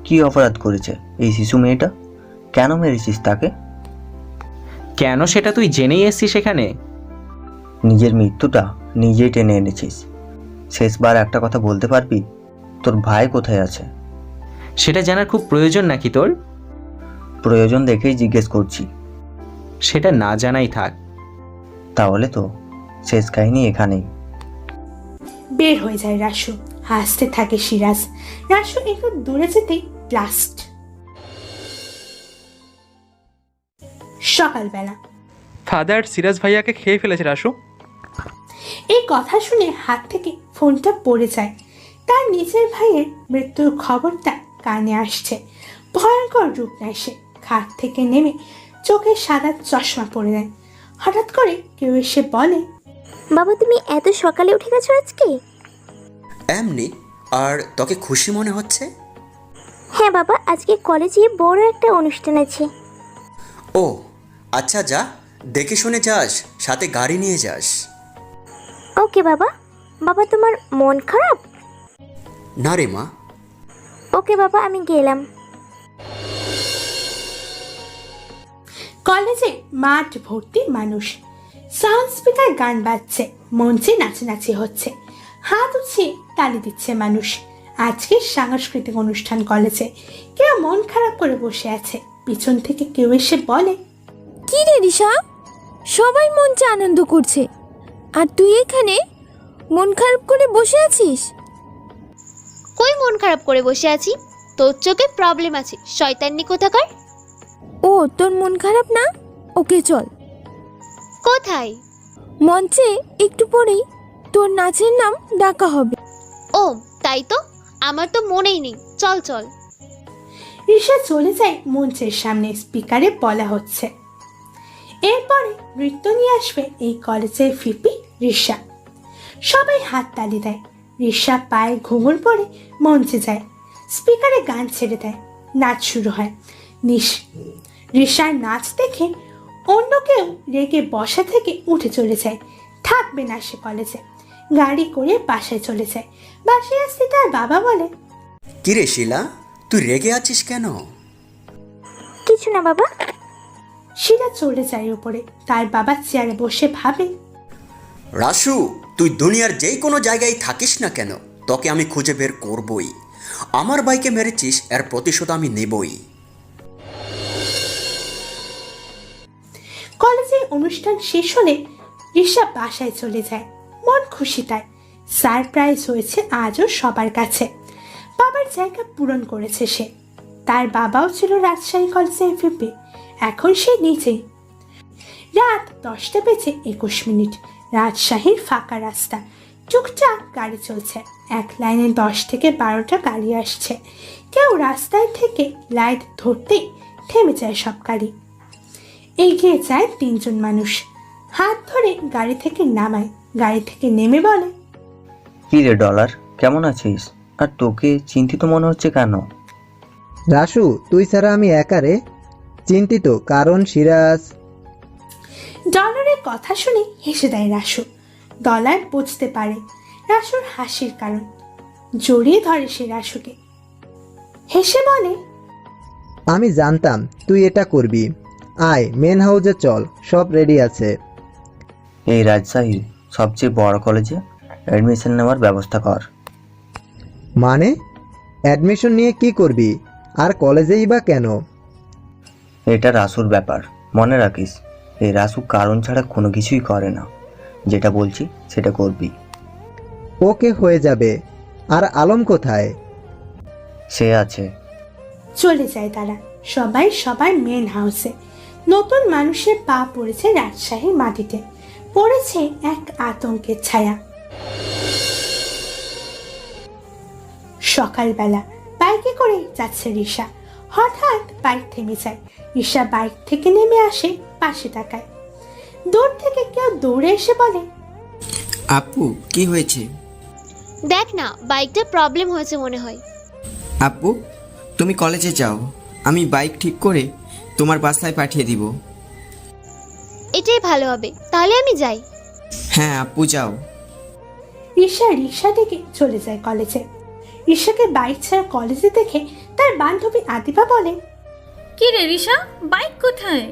কি অপরাধ করেছে এই শিশু মেয়েটা? কেন মেরেছিস তাকে? কেন সেটা তুই জেনেই এসছিস সেখানে? নিজের মৃত্যুটা নিজেই টেনে এনেছিস। শেষবার একটা কথা বলতে পারবি, তোর ভাই কোথায় আছে? সেটা জানার খুব প্রয়োজন নাকি তোর? প্রয়োজন দেখেই জিজ্ঞেস করছি। সেটা না জানাই থাক। তাহলে তো শেষ কাহিনী এখানেই। বের হয়ে যায় রাসু। হাসতে থাকে সিরাজ। রাসু একটু দূরে যেতেই ব্লাস্ট। সকালবেলা ফাদার সিরাজ ভাইয়াকে খেয়ে ফেলেছে রাসু। এই কথা শুনে হাত থেকে ফোনটা পড়ে যায়। তার নিজের ভাইয়ের মৃত্যুর খবরটা কানে আসছে। ভয়ঙ্কর রূপ নেয় সে। খাট থেকে নেমে চোখে সাদা চশমা পরে দেয়। হঠাৎ করে কেউ এসে বলে, বাবা তুমি এত সকালে উঠে গেছো আজকে? এমনি। আর তোকে খুশি মনে হচ্ছে? হ্যাঁ বাবা, আজকে কলেজে বড় একটা অনুষ্ঠান আছে। ও আচ্ছা, যা দেখে শুনে যাস, সাথে গাড়ি নিয়ে যাস। ওকে বাবা। বাবা তোমার মন খারাপ? না রে মা। ওকে বাবা, আমি গেলাম। কলেজে মাঠ ভর্তি মানুষ। সাউন্ড স্পিকার গান বাজছে, মঞ্চে নাচানাচি হচ্ছে, হাত উঠিয়ে তালি দিচ্ছে মানুষ। আজকে সাংস্কৃতিক অনুষ্ঠান কলেজে। কেউ মন খারাপ করে বসে আছে। পিছন থেকে কেউ এসে বলে, কি রে রিশা, সবাই মঞ্চে আনন্দ করছে আর তুই এখানে মন খারাপ করে বসে আছিস? কই মন খারাপ করে বসে আছি? তোর চোখে প্রবলেম আছে, শয়তানি কোথাকার। ও তোর মন খারাপ না? ওকে চল। কোথায়? মঞ্চে একটু পরেই তোর নাচের নাম ডাকা হবে। ও তাই তো, আমার তো মনেই নেই। চল চল। রিশা চলে যায় মঞ্চের সামনে। স্পিকারে বলা হচ্ছে, এরপরে নৃত্য নিয়ে আসবে এই কলেজের ভিপি রিশা। সবাই হাত তালি দেয়। রিশা পায়ে ঘুঙুর পরে মঞ্চে যায়। স্পিকারে গান ছেড়ে দেয়। নাচ শুরু হয়। রিশার নাচ দেখে অন্য কেউ রেগে বসা থেকে উঠে চলে যায়। থাকবে না সে কলেজে। গাড়ি করে বাসায় চলে যায়। বাসায় আসতে তার বাবা বলে, কিরে শিলা, তুই রেগে আছিস কেন? কিছু না বাবা। শিলা চলে যায় উপরে। তার বাবা চেয়ারে বসে ভাবে, রাসু, তুই দুনিয়ার যেই কোনো জায়গায় থাকিস না কেন, তোকে আমি খুঁজে বের করবই। আমার ভাইকে মেরেছিস, এর প্রতিশোধ আমি নেবই। কলেজে অনুষ্ঠান শেষ হলে রিশা বাসায় চলে যায়। মন খুশি তাই। সারপ্রাইজ হয়েছে আজও সবার কাছে। বাবার জায়গা পূরণ করেছে সে। তার বাবাও ছিল রাজশাহী কলেজের ভিপি। এখন সে নিজেই। রাত 10:21 রাজশাহীর ফাঁকা রাস্তা। টুকটাক গাড়ি চলছে। এক লাইনে 10 থেকে 12টা গাড়ি আসছে। কেউ রাস্তায় থেকে লাইট ধরতেই থেমে যায় সব গাড়ি। এগিয়ে যায় 3 জন মানুষ। হাত ধরে গাড়ি থেকে নামায়। গাড়ি থেকে নেমে বলে, কি রে ডলার, কেমন আছিস? আর তোকে চিন্তিত মনে হচ্ছে কেন? রাসু, তুই ছাড়া আমি একা রে। চিন্তিত কারণ সিরাজ। ডলারের কথা শুনে হেসে দেয় রাসু। ডলার বুঝতে পারে রাসুর হাসির কারণ। জড়িয়ে ধরে সে রাসুকে। হেসে বলে, আমি জানতাম তুই এটা করবি। আয় মেন হাউসে চল, সব রেডি আছে। এই রাজশাহীর সবচেয়ে বড় কলেজে অ্যাডমিশন নেওয়ার ব্যবস্থা কর। মানে অ্যাডমিশন নিয়ে কি করবি? আর কলেজেই বা কেন? এটা রাসুর ব্যাপার, মনে রাখিস। এই রাসু কারণ ছাড়া কোনো কিছুই করে না। যেটা বলছি সেটা করবি। ওকে হয়ে যাবে। আর আলম কোথায়? সে আছে। চলে যায় তারা। সবাই সবার মেন হাউসে। নতুন মানুষের পা পড়েছে রাজশাহীর মাটিতে। পড়েছে এক আতঙ্কের ছায়া। সকালবেলা বাইকে করে যাচ্ছে রিশা। হঠাৎ বাইক থেমে যায়। রিশা বাইক থেকে নেমে আসে, পাশে তাকায়। দূর থেকে কেউ দৌড়ে এসে বলে, আপু কি হয়েছে? দেখ না, বাইকটা প্রবলেম হয়েছে মনে হয়। আপু তুমি কলেজে যাও, আমি বাইক ঠিক করে তোমার বাসায় পাঠিয়ে দিব। এটাই ভালো হবে, তাহলে আমি যাই। হ্যাঁ আপু যাও। ঈশা রিক্সা থেকে চলে যায় কলেজে। ঈশাকে বাইক ছাড়া কলেজে দেখে তার বান্ধবী আদিবা বলে, কি রে রিশা, বাইক কোথায়?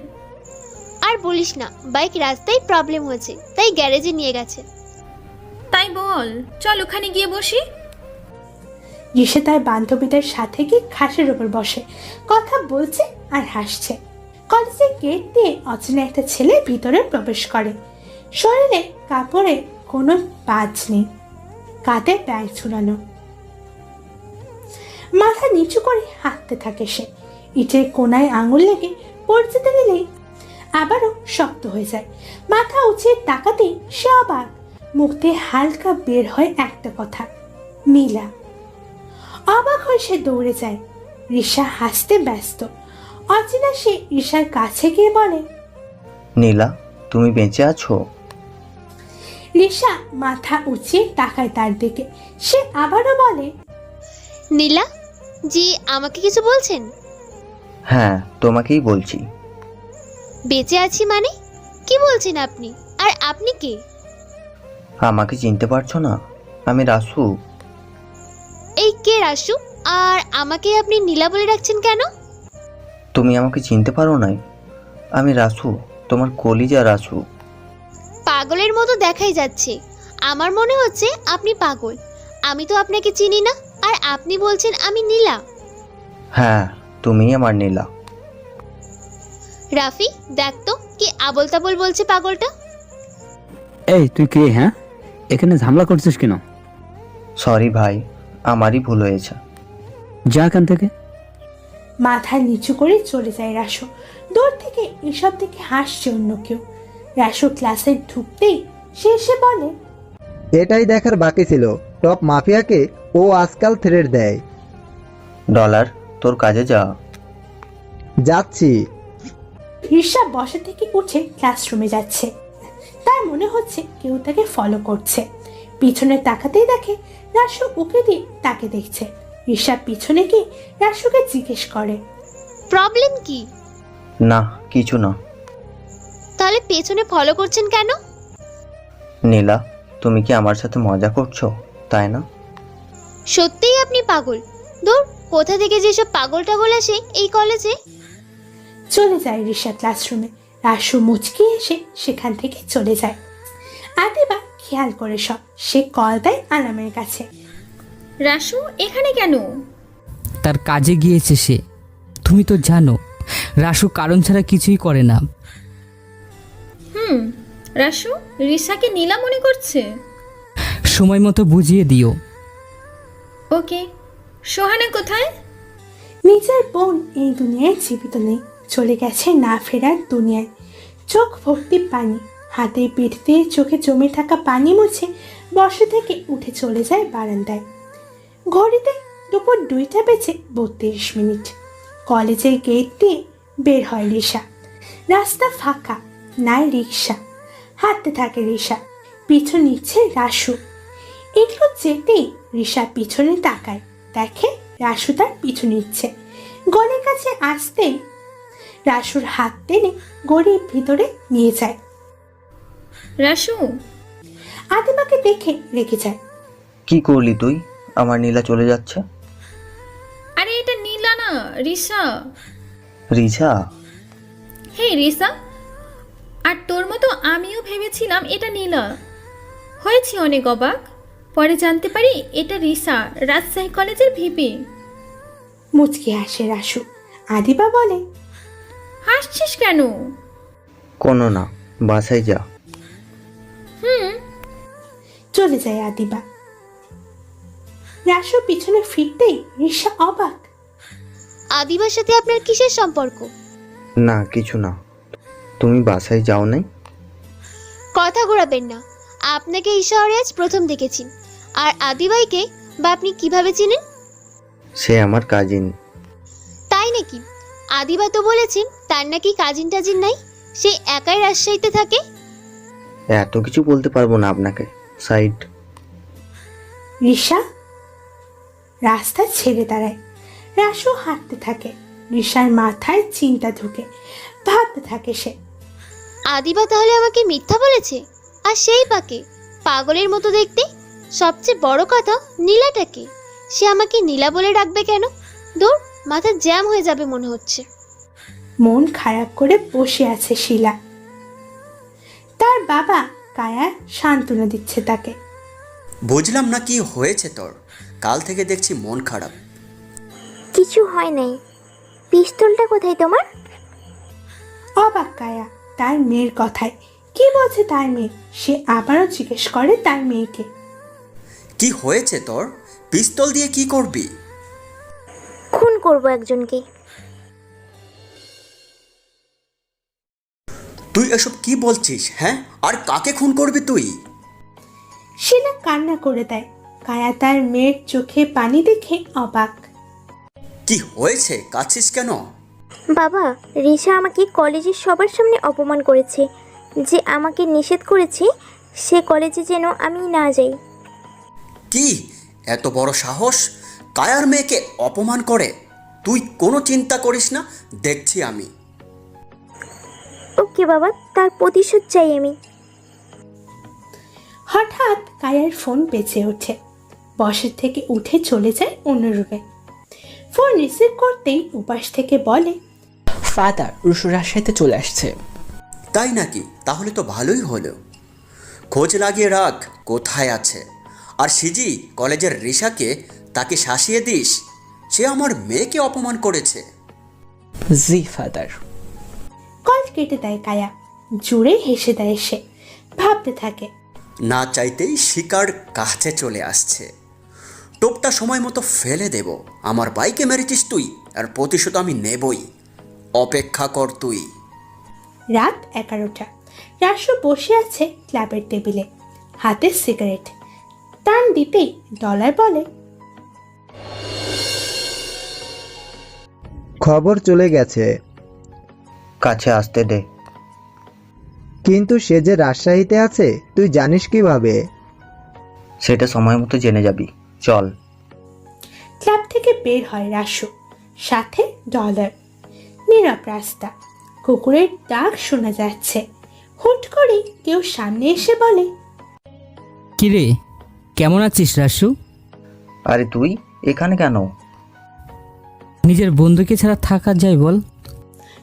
আর বলিস না, বাইক রাস্তায় প্রবলেম হয়েছে, তাই গ্যারেজে নিয়ে গেছে। তাই বল, চল ওখানে গিয়ে বসি। ঈশা তার বান্ধবীদের সাথে গিয়ে ঘাসের ওপর বসে, কথা বলছে আর হাসছে। কলেজের গেট দিয়ে অচেনা একটা ছেলে ভিতরে প্রবেশ করে। শরীরে কাপড়ে কোনো বাজ নেই, কাঁধে ব্যাগ ঝুলানো, মাথা নিচু করে হাঁটতে থাকে সে। ইটের কোনায় আঙুল লেগে পড়তে দিলেই আবারও শক্ত হয়ে যায়। মাথা উঁচিয়ে তাকাতেই সে অবাক, মুখ দিয়ে হালকা বের হয় একটা কথা, নীলা। অবাক হয়ে সে দৌড়ে যায়। রিশা হাসতে ব্যস্ত। অচেনা সে রিশার কাছে গিয়ে বলে, নীলা, তুমি বেঁচে আছো? রিশা মাথা উঁচিয়ে তাকায় তার দিকে। সে আবারও বলে, নীলা জি, আমাকে কিছু বলছেন? হ্যাঁ, তোমাকেই বলছি। বেঁচে আছি মানে? কি বলছেন আপনি? আর আপনি কে? আমাকে চিনতে পারছো না? আমি রাসু। এই কে রাসু? আর আমাকে আপনি নীলা বলে ডাকছেন কেন? তুমি আমাকে চিনতে পারো নাই? আমি রাসু, তোমার কলিজা রাসু। পাগলের মতো দেখাই যাচ্ছে। আমার মনে হচ্ছে আপনি পাগল। আমি তো আপনাকে চিনি না, আর আপনি বলছেন আমি নীলা। হ্যাঁ, তুমিই আমার নীলা। রাফি, দেখ তো কি আবল তাবল বলছে পাগলটা। এই তুই কে? হ্যাঁ, এখানে ঝামেলা করছিস কেন? সরি ভাই, আমারই ভুল হয়েছে। যা এখান থেকে। মাথা নিচু করে চলে যায় রাসু। দূর থেকে এসব দেখে হাসছে অন্য কেউ। রাসু ক্লাসে ঢুকতেই সে এসে বলে, এটাই দেখার বাকি ছিল, টপ মাফিয়াকে ও আজকাল থ্রেড দেয়। ডলার, তোর কাজে যা। যাচ্ছি। রিশা বসা থেকে উঠে ক্লাসরুমে যাচ্ছে। তার মনে হচ্ছে কেউ তাকে ফলো করছে। পিছনে তাকাতেই দেখে রাসু উকে দিয়ে তাকে দেখছে। রিশা পিছনে গিয়ে রাসুকে জিজ্ঞেস করে, প্রবলেম কি? না, কিছু না। তাহলে পেছনে ফলো করছেন কেন? নীলা, তুমি কি আমার সাথে মজা করছো, তাই না? সত্যিই আপনি পাগল। দূর, কোথা থেকে যেসব পাগল টাগল আসে এই কলেজে। চলে যায় রিশা ক্লাসরুমে। রাসু মুচকি এসে সেখান থেকে চলে যায়। আদিবা খেয়াল করে সব। সে কল দেয় আনামের কাছে। রাসু এখানে কেন? তার কাজে গিয়েছে সে। তুমি তো জানো রাসু কারণ ছাড়া কিছুই করে না। রাসু রিশাকে নীলা মনে করছে। সময় মতো বুঝিয়ে দিও। ওকে। সোহানা কোথায়? নিজের বোন এই দুনিয়ায় জীবিত নেই, চলে গেছে না ফেরার দুনিয়ায়। চোখ ভর্তি পানি, হাতে পিঠ দিয়ে চোখে জমে থাকা পানি মুছে বসে থেকে উঠে চলে যায় বারান্দায়। ঘড়িতে দুপুর 2:32 কলেজের গেট দিয়ে বের হয় রিশা। রাস্তা ফাঁকা, নাই রিক্সা। হাঁটতে থাকে রিশা, পিছু নিচ্ছে রাসু। একটু যেতেই রিশা পিছনে তাকায়, দেখে রাসু তার পিছু নিচ্ছে। গলির কাছে আসতেই রাসুর হাত টেনে গড়ির ভিতরে নিয়ে যায়। রাসু আদিবাকে দেখে রেগে যায়। কি করলি তুই? আমার নীলা চলে যাচ্ছে। আরে এটা নীলা না, রিশা। রিঝা? হে রিশা, আর তোর মতো আমিও ভেবেছিলাম এটা নীলা। হয়েছি অনেক অবাক, পরে জানতে পারি এটা রিশা, রাজশাহী কলেজের ভিপি। মুচকি হাসে রাসু। আদিবা বলে, হাসছিস কেন? কোনো না, বাসায় যা। চলে যায় আদিবা। রাসু পিছনে ফিরতেই রিশা অবাক। আদিবার সাথে আপনার কিসের সম্পর্ক? না, কিছু না। তুমি বাসায় যাও নাই? কথা ঘোরাবেন না। আপনাকে এই শহরে আজ প্রথম দেখেছি। আর আদিবাইকে বা আপনি কিভাবে চিনেন? সে আমার কাজিন। তাই নাকি? আদিবা তো বলেছেন তার নাকি কাজিন টাজিন নাই, সে একাই রাজশাহীতে থাকে। এত কিছু বলতে পারবো না আপনাকে। সাইড। রিসা রাস্তা ছেড়ে দাঁড়ায়। রাসু হাঁটতে থাকে। রিসার মাথায় চিন্তা ঢুকে, ভাবতে থাকে সে। আদিবা তাহলে আমাকে মিথ্যা বলেছে, আর সেই পাকে পাগলের মতো দেখতে। সবচেয়ে বড় কথা, নীলাটাকে সে আমাকে নীলা বলে ডাকবে কেন? দূর, মাথা জ্যাম হয়ে যাবে মনে হচ্ছে। মন খারাপ করে বসে আছে শিলা। তার বাবা কায়া সান্ত্বনা দিচ্ছে তাকে। বুঝলাম না কি হয়েছে তোর, কাল থেকে দেখছি মন খারাপ। কিছু হয় নাই। পিস্তলটা কোথায় তোমার? অবাক কায়া তার মেয়ের কথায়। কি বলছে তার মেয়ে? সে আবারও জিজ্ঞেস করে তার মেয়েকে। কি হয়েছে তোর? পিস্তল দিয়ে কি করবি? খুন করব একজনকে। তুই এসব কি বলছিস? হ্যাঁ, আর কাকে খুন করবি তুই? শিলা কান্না করে দেয়। কায়া তার মেয়ের চোখে পানি দেখে অবাক। কি হয়েছে, কাঁদছিস কেন? বাবা, রিসা আমাকে কলেজের সবার সামনে অপমান করেছে। যে আমাকে নিষেধ করেছে সে কলেজে যেন আমি না যাই। কি এত বড় সাহস? কায়ার মেয়েকে অপমান করে? তুই কোনো চিন্তা করিস না, দেখছি আমি। ওকে বাবা, তার প্রতিশোধ চাই আমি। হঠাৎ কায়ার ফোন বেজে ওঠে। বসের থেকে উঠে চলে যায় অন্য রুমে। ফোন রিসিভ করতেই উপাস থেকে বলে, ফাদার, রুশু রাজশাহীতে চলে আসছে। তাই নাকি? তাহলে তো ভালোই হলো। খোঁজ লাগিয়ে রাখ কোথায় আছে। আর সিজি, কলেজের রিসাকে তাকে শাসিয়ে দিস। সে আমার মেয়েকে অপমান করেছে। জি ফাদার। কল কেটে দেয় কায়া। জোরে হেসে দেয় সে। ভাবতে থাকে, না চাইতেই শিকার কাছে চলে আসছে। টোপটা সময় মতো ফেলে দেব। আমার বাইকে মেরেছিস তুই, আর প্রতিশোধ আমি নেবই। অপেক্ষা কর তুই। রাত 11টা। রাসু বসে আছে ক্লাবের টেবিলে, হাতে সিগারেট টান দিতেই ডলার বলে, খবর চলে গেছে। কাছে আসতে দে। কিন্তু সে যে রাজশাহীতে আছে তুই জানিস কিভাবে? সেটা সময় মতো জেনে যাবি, চল। ক্লাব থেকে বের হয় রাসু, সাথে ডলার। নীরব রাস্তা, কুকুরের ডাক শোনা যাচ্ছে। হুট করে কেউ সামনে এসে বলে, কিরে, কেমন আছিস রাসু? আরে তুই এখানে কেন? নিজের বন্ধুকে ছাড়া থাকা যায় বল?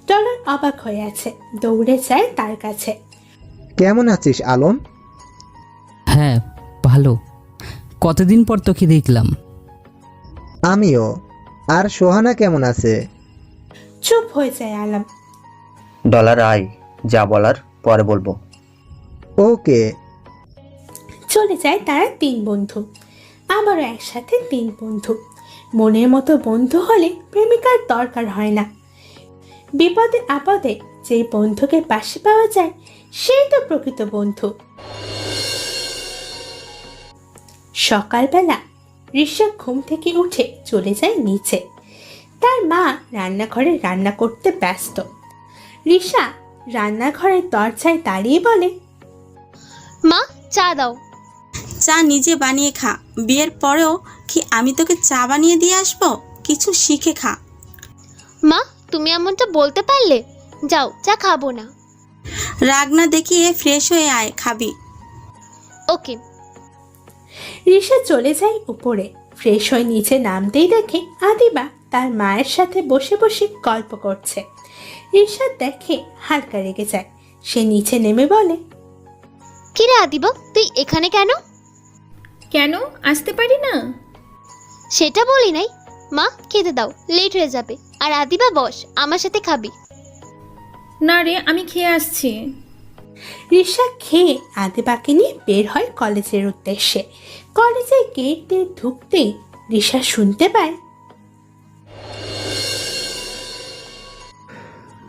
ডলার অবাক হয়ে আছে, দৌড়ে যায় তার কাছে। কেমন আছিস আলম? হ্যাঁ, ভালো। কতদিন পর তোকে দেখলাম। আমিও। আর সোহানা কেমন আছে? চুপ হয়ে যায় আলম। ডলার আয়, যা বলার পরে বলবো। ওকে। চলে যায় তারা 3 বন্ধু। আবারও একসাথে 3 বন্ধু। মনের মতো বন্ধু হলে প্রেমিকার দরকার হয় না। বিপদে আপদে যে বন্ধুকে পাশে পাওয়া যায় সেই তো প্রকৃত বন্ধু। সকালবেলা ঋষা ঘুম থেকে উঠে চলে যায় নিচে। তার মা রান্নাঘরে রান্না করতে ব্যস্ত। ঋষা রান্নাঘরের দরজায় দাঁড়িয়ে বলে, মা, চা দাও। চা নিজে বানিয়ে খা। বিয়ের পরেও কি আমি তোকে চা বানিয়ে দিয়ে আসবো? কিছু শিখে খা। মা, তুমি এমনটা বলতে পারলে? যাও, চা খাবো না। রাগ না দেখিয়ে ফ্রেশ হয়ে আয়, খাবি। ওকে। ঋষা চলে যায় উপরে। ফ্রেশ হয়ে নিচে নামতেই দেখে আদিবা তার মায়ের সাথে বসে বসে গল্প করছে। ঋষা দেখে হালকা রেগে যায়। সে নিচে নেমে বলে, কিরে আদিবা, তুই এখানে কেন? কেন আসতে পারি না? সেটা বলি নাই। মা, খেতে দাও, লেট হয়ে যাবে। আর আদিবা বস, আমার সাথে খাবি। না রে, আমি খেয়ে আসছি। ঋষা খেয়ে আদিবাকে নিয়ে বের হয় কলেজের উদ্দেশ্যে। কলেজের গেট দিয়ে ঢুকতেই ঋষা শুনতে পায়,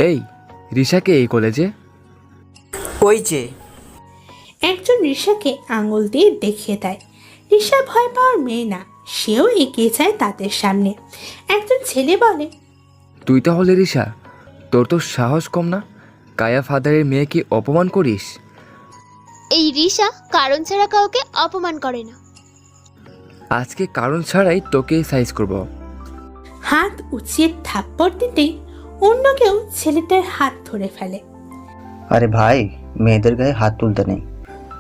এই রিশাকে এই কলেজে? ওই যে। একজন ঋষাকে আঙুল দিয়ে দেখিয়ে দেয়। ঋষা ভয় পাওয়ার মেয়ে না, সেও এগিয়ে যায় তাদের সামনে। একজন ছেলে বলে, তুই তাহলে রিশা? তোর তো সাহস কম না, কায়া ফাদারের মেয়েকে অপমান করিস? এই রিশা কারণ ছাড়া কাউকে অপমান করে না। আজকে কারণ ছাড়াই তোকে সাইজ করব। হাত উঁচিয়ে থাপ্পড় দিতেই অন্য কেউ ছেলেটার হাত ধরে ফেলে। আরে ভাই, মেয়েদের গায়ে হাত তুলতে নেই,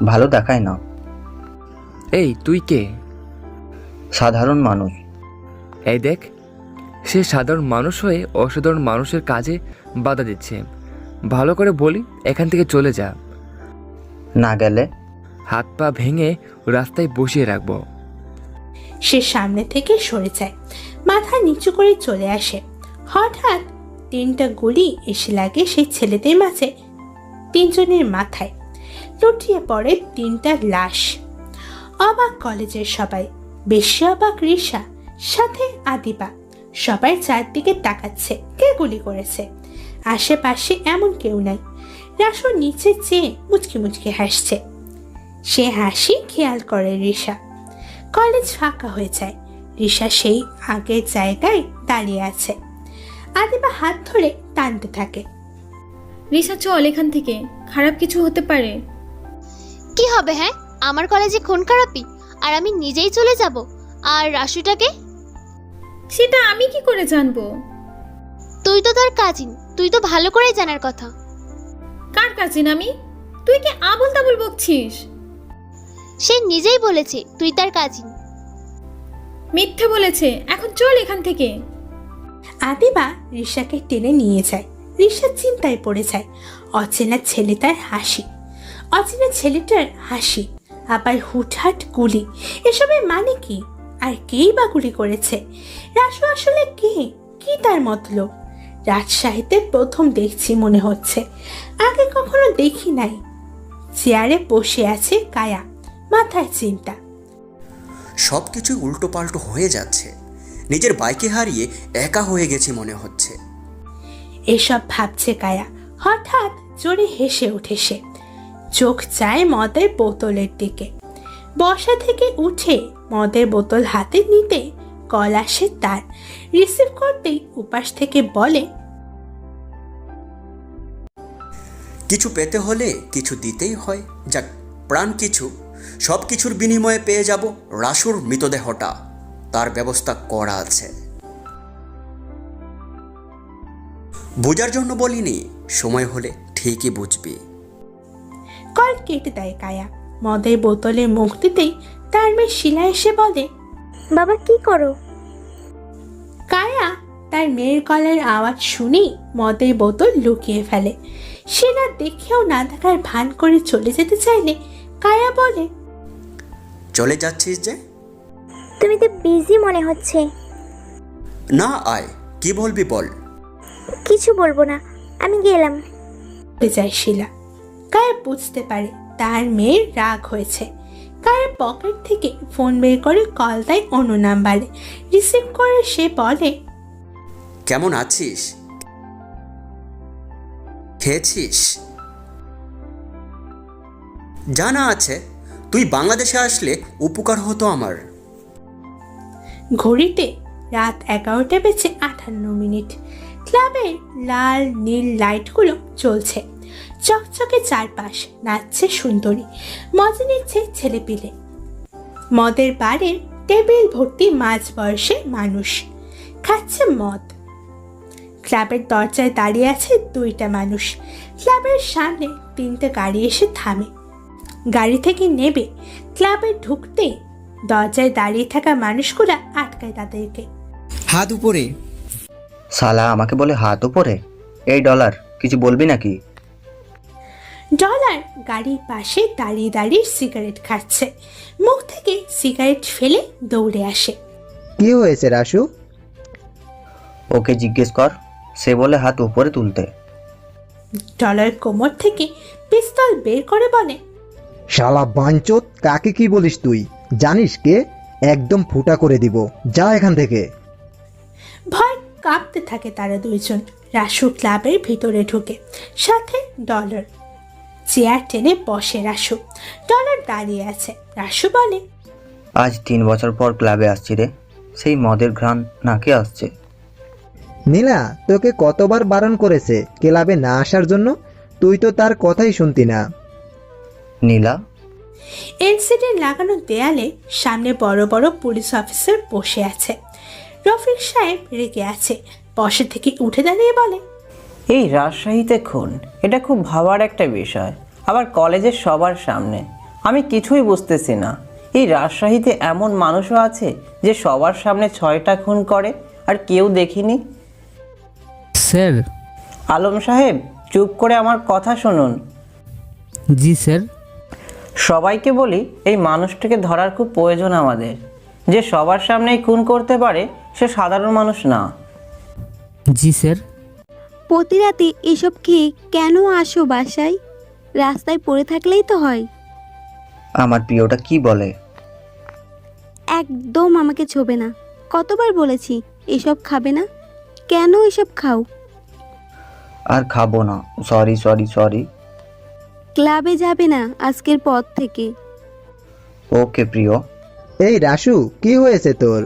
ভালো দেখায় না। এই তুই কে? সাধারণ মানুষ। এই দেখ, সে সাধারণ মানুষ হয়ে অসাধারণ মানুষের কাজে বাধা দিচ্ছে। ভালো করে বলি, এখান থেকে চলে যা। না গেলে হাত পা ভেঙে রাস্তায় বসিয়ে রাখবো। সে সামনে থেকে সরে যায়, মাথা নিচু করে চলে আসে। হঠাৎ 3টা গুলি এসে লাগে সেই ছেলেদের মাঝে। 3জনের মাথায় লুটিয়ে পড়ে 3টা লাশ। অবাক কলেজের সবাই, বেশি অবাক রিশা, সাথে আদিবা। সবাই চারদিকে তাকাচ্ছে, কে গুলি করেছে। আশেপাশে এমন কেউ নাই। রাসু নিচে চেয়ে মুচকি মুচকি হাসছে। সে হাসি খেয়াল করে রিশা। কলেজ ফাঁকা হয়ে যায়। রিশা সেই আগের জায়গায় দাঁড়িয়ে আছে। আদিবা হাত ধরে টানতে থাকে। রিসা চল এখান থেকে, খারাপ কিছু হতে পারে। কি হবে? হ্যাঁ, আমার কলেজে খুন খারাপি, আর আমি নিজেই চলে যাব। আর রাশুটাকে? সেটা আমি কি করে জানবো? তুই তো তার কাজিন, তুই তো ভালো করেই জানার কথা। কার কাজিন আমি? তুই কি আবল তাবল বকছিস? সে নিজেই বলেছে তুই তার কাজিন। মিথ্যে বলেছে। এখন চল এখান থেকে। আদিবা রিশাকে টেনে নিয়ে যায়। রিশা চিন্তায় পড়ে যায়। অচেনা ছেলেটার হাসি, অচেনা ছেলেটার হাসি, আবার হুটহাট গুলি, এসবের মানে কি? আর কেই বা গুলি করেছে? রাসু আসলে কে? কি তার মতলব? রাজশাহীতে প্রথম দেখছি মনে হচ্ছে, আগে কখনো দেখি নাই। চেয়ারে বসে আছে কায়া, মাথায় চিন্তা। সব কিছু উল্টো পাল্টো হয়ে যাচ্ছে। নিজের বাইকে হারিয়ে একা হয়ে গেছি মনে হচ্ছে। এসব ভাবছে কায়া। হঠাৎ জোরে হেসে ওঠে সে। চোখ চায় মদের বোতলের দিকে। বসা থেকে উঠে মদের বোতল হাতে নিতে কল আসে তার। রিসিভ করতেই উপাস থেকে বলে, কিছু পেতে হলে কিছু দিতেই হয়। যাক, প্রাণ কিছু, সব কিছুর বিনিময়ে পেয়ে যাব রাসুর মৃতদেহটা। তার ব্যবস্থা করা আছে। বোঝার জন্য বলিনি, সময় হলে ঠিকই বুঝবি। কল কেটে দেয় কায়া। মদের বোতলে মুখ দিতেই তার মেয়ে শিলা এসে বলে, বাবা কি করো? কায়া তার মেয়ের গলার আওয়াজ শুনেই মদের বোতল লুকিয়ে ফেলে। শিলা দেখেও না দেখার ভান করে চলে যেতে চাইলে কায়া বলে, চলে যাচ্ছিস যে? তুমি তো বিজি মনে হচ্ছে। না, আয়, কি বলবি বল। কিছু বলবো না, আমি গেলাম। যায় শিলা। কায়া বুঝতে পারে তার মেয়ের রাগ হয়েছে। কায়া পকেট থেকে ফোন বের করে কল দেয় অন্য নাম্বারে। রিসিভ করে সে বলে, কেমন আছিস? খেয়েছিস? জানা আছে, তুই বাংলাদেশে আসলে উপকার হতো আমার। ঘড়িতে রাত 11টা বেজে 58 ক্লাবের লাল নীল লাইটগুলো জ্বলছে। চকচকে চারপাশ, নাচছে সুন্দরী, মজা নিচ্ছে ছেলেপিলে। মদের বারের টেবিল ভর্তি মাঝ বয়সের মানুষ খাচ্ছে মদ। ক্লাবের দরজায় দাঁড়িয়ে আছে 2টা মানুষ। ক্লাবের সামনে 3টে গাড়ি এসে থামে। গাড়ি থেকে নেবে ক্লাবে ঢুকতে দরজায় দাঁড়িয়ে থাকা মানুষগুলা আটকায় তাদেরকে। হাত উপরে। শালা আমাকে বলে হাত উপরে? এই ডলার, কিছু বলবি নাকি? ডলার গাড়ির পাশে দাঁড়িয়ে দাঁড়িয়ে সিগারেট খাচ্ছে। মুখ থেকে সিগারেট ফেলে দৌড়ে আসে। কি হয়েছে রাসু? ওকে জিজ্ঞেস কর, সে বলে হাত উপরে তুলতে। ডলার কোমর থেকে পিস্তল বের করে বলে, শালা বাঞ্চোত, কাকে কি বলিস তুই? জানিস কে? একদম ফুটা করে দিব, যা এখান থেকে। ভয় কাঁপতে থাকে তারা দুইজন। রাসু ক্লাবের ভিতরে ঢুকে, সাথে ডলার। চেয়ার টেনে বসে রাসু। ডলার দাঁড়িয়ে আছে। রাসু বলে, আজ 3 বছর পর ক্লাবে আসছি রে, সেই মদের ঘ্রাণ নাকে আসছে। নীলা তোকে কতবার বারণ করেছে ক্লাবে না আসার জন্য? তুই তো তার কথাই শুনতি না। নীলা? এলসিডি লাগানো দেয়ালে সামনে বড় বড় পুলিশ অফিসার বসে আছে। রফিক সাহেব রেগে আছে, বসে থেকে উঠে দাঁড়িয়ে বলে, এই রাজশাহীতে খুন, এটা খুব ভাবার একটা বিষয়, আবার কলেজের সবার সামনে। আমি কিছুই বুঝতেছি না, এই রাজশাহীতে এমন মানুষও আছে যে সবার সামনে 6টা খুন করে আর কেউ দেখিনি। স্যার। আলম সাহেব, চুপ করে আমার কথা শুনুন। জি স্যার। সবাইকে বলি, এই মানুষটাকে ধরার খুব প্রয়োজন আমাদের। যে সবার সামনেই খুন করতে পারে সে সাধারণ মানুষ না। জি স্যার। প্রতি রাতে এসব খেয়ে কেন আসো বাসায়? রাস্তায় পড়ে থাকলেই তো হয়। আমার প্রিয়টা কি বলে? একদম আমাকে ছোবে না। কতবার বলেছি এসব খাবে না, কেন এসব খাও? আর খাবো না, সরি সরি সরি। ক্লাবে যাবে না আজকের পর থেকে। ওকে প্রিয়। এই রাসু, কি হয়েছে তোর?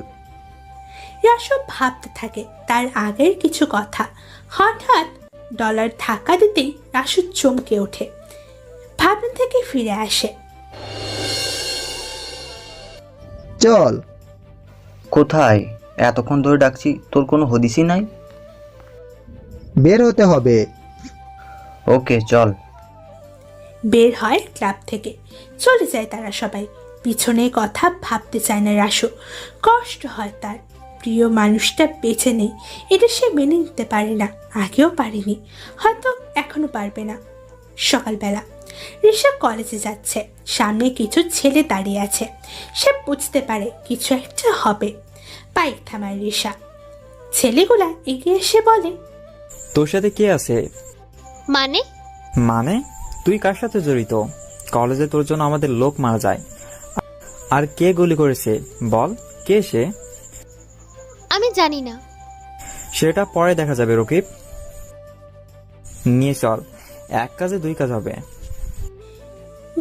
রাসু ভাবতে থাকে তার আগের কিছু কথা। হঠাৎ ডলার ধাক্কা দিতেই রাসু চমকে ওঠে, ভাবনা থেকে ফিরে আসে। চল। কোথায়? এতক্ষণ ধরে ডাকছি, তোর কোনো হদিসই নাই? বের হতে হবে। ওকে চল। বের হয় ক্লাব থেকে, চলে যায় তারা সবাই। পিছনে কথা ভাবতে চায় না রাসু, কষ্ট হয় তার। প্রিয় মানুষটা বেঁচে নেই, এটা সে মেনে নিতে পারে না, আগেও পারেনি, হয়তো এখনো পারবে না। সকালবেলা ঋষা কলেজে যাচ্ছে, সামনে কিছু ছেলে দাঁড়িয়ে আছে। সে বুঝতে পারে কিছু একটা হবে। বাইক থামায় ঋষা। ছেলেগুলা এগিয়ে এসে বলে, তোর সাথে কে আছে? মানে? মানে তুই কার সাথে জড়িত? কলেজে তোর জন্য আমাদের লোক মারা যায়, আর কে গুলি করেছে বল? কে সে? আমি জানি না। সেটা পরে দেখা যাবে রকিব। নিয়ে চল, এক কাজে দুই কাজ হবে।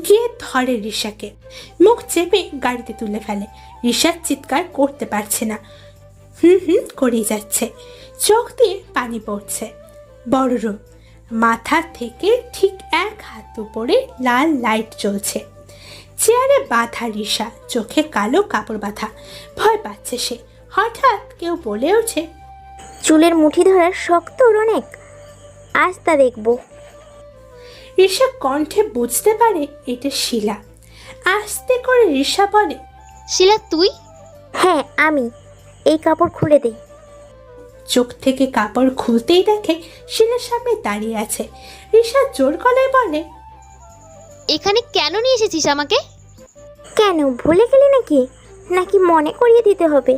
গিয়ে ধরে ঋষাকে, মুখ চেপে গাড়িতে তুলে ফেলে। ঋষা চিৎকার করতে পারছে না, হুম করেই যাচ্ছে, চোখ দিয়ে পানি পড়ছে। বড় রুম, মাথা থেকে ঠিক 1 হাত উপরে লাল লাইট জ্বলছে। চেয়ারে বাঁধা ঋষা, চোখে কালো কাপড় বাঁধা, ভয় পাচ্ছে সে। হঠাৎ কেউ বলে ওঠে, চুলের মুঠি ধরার শক্ত ওর অনেক, আজ তা দেখবো। ঋষা কণ্ঠে বুঝতে পারে এটা শিলা। আস্তে করে ঋষা বলে, শিলা তুই? হ্যাঁ আমি। এই কাপড় খুলে দে। চোখ থেকে কাপড় খুলতেই দেখে শিলার সামনে দাঁড়িয়ে আছে। ঋষা জোর গলায় বলে, এখানে কেন নিয়ে এসেছিস আমাকে? কেন, ভুলে গেলি নাকি? নাকি মনে করিয়ে দিতে হবে?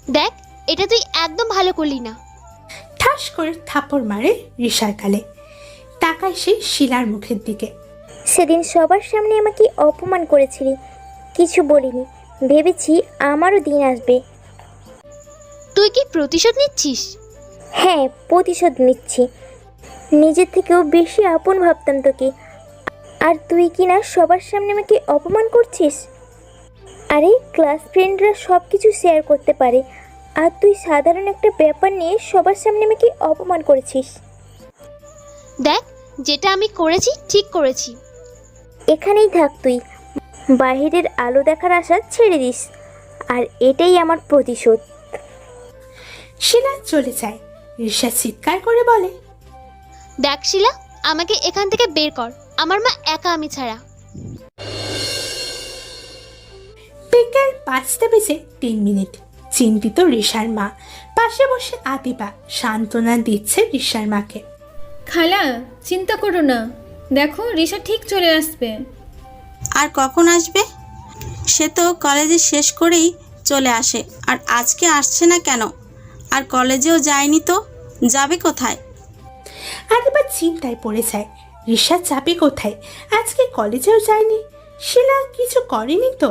দেখ, এটা তুই একদম ভালো করলি না। ঠাস করে থাপড় মারে ঋষার গালে। তাকায় সে শিলার মুখের দিকে। সেদিন সবার সামনে আমাকে অপমান করেছিলি, কিছু বলিনি, ভেবেছি আমারও দিন আসবে। তুই কি প্রতিশোধ নিচ্ছিস? হ্যাঁ, প্রতিশোধ নিচ্ছি। নিজের থেকেও বেশি আপন ভাবতাম তোকে, আর তুই কি না সবার সামনে আমাকে অপমান করছিস। আরে ক্লাস ফ্রেন্ডরা সব কিছু শেয়ার করতে পারে, আর তুই সাধারণ একটা ব্যাপার নিয়ে সবার সামনে আমাকে অপমান করেছিস। দেখ, যেটা আমি করেছি ঠিক করেছি। এখানেই থাক তুই, বাহিরের আলো দেখার আশা ছেড়ে দিস, আর এটাই আমার প্রতিশোধ। শিলা চলে যায়। ঋষা চিৎকার করে বলে, দেখ শিলা, আমাকে এখান থেকে বের কর, আমার মা একা আমি ছাড়া। বিকেল 5:03। চিন্তিত ঋষার মা, পাশে বসে আদিবা সান্ত্বনা দিচ্ছে ঋষার মাকে। খালা, চিন্তা করো না, দেখো ঋষা ঠিক চলে আসবে। আর কখন আসবে? সে তো কলেজে শেষ করেই চলে আসে, আর আজকে আসছে না কেন? আর কলেজেও যায়নি তো, যাবে কোথায়? আদিবা চিন্তায় পড়ে যায়, ঋষা যাবে কোথায়? আজকে কলেজেও যায়নি, শিলা কিছু করেনি তো।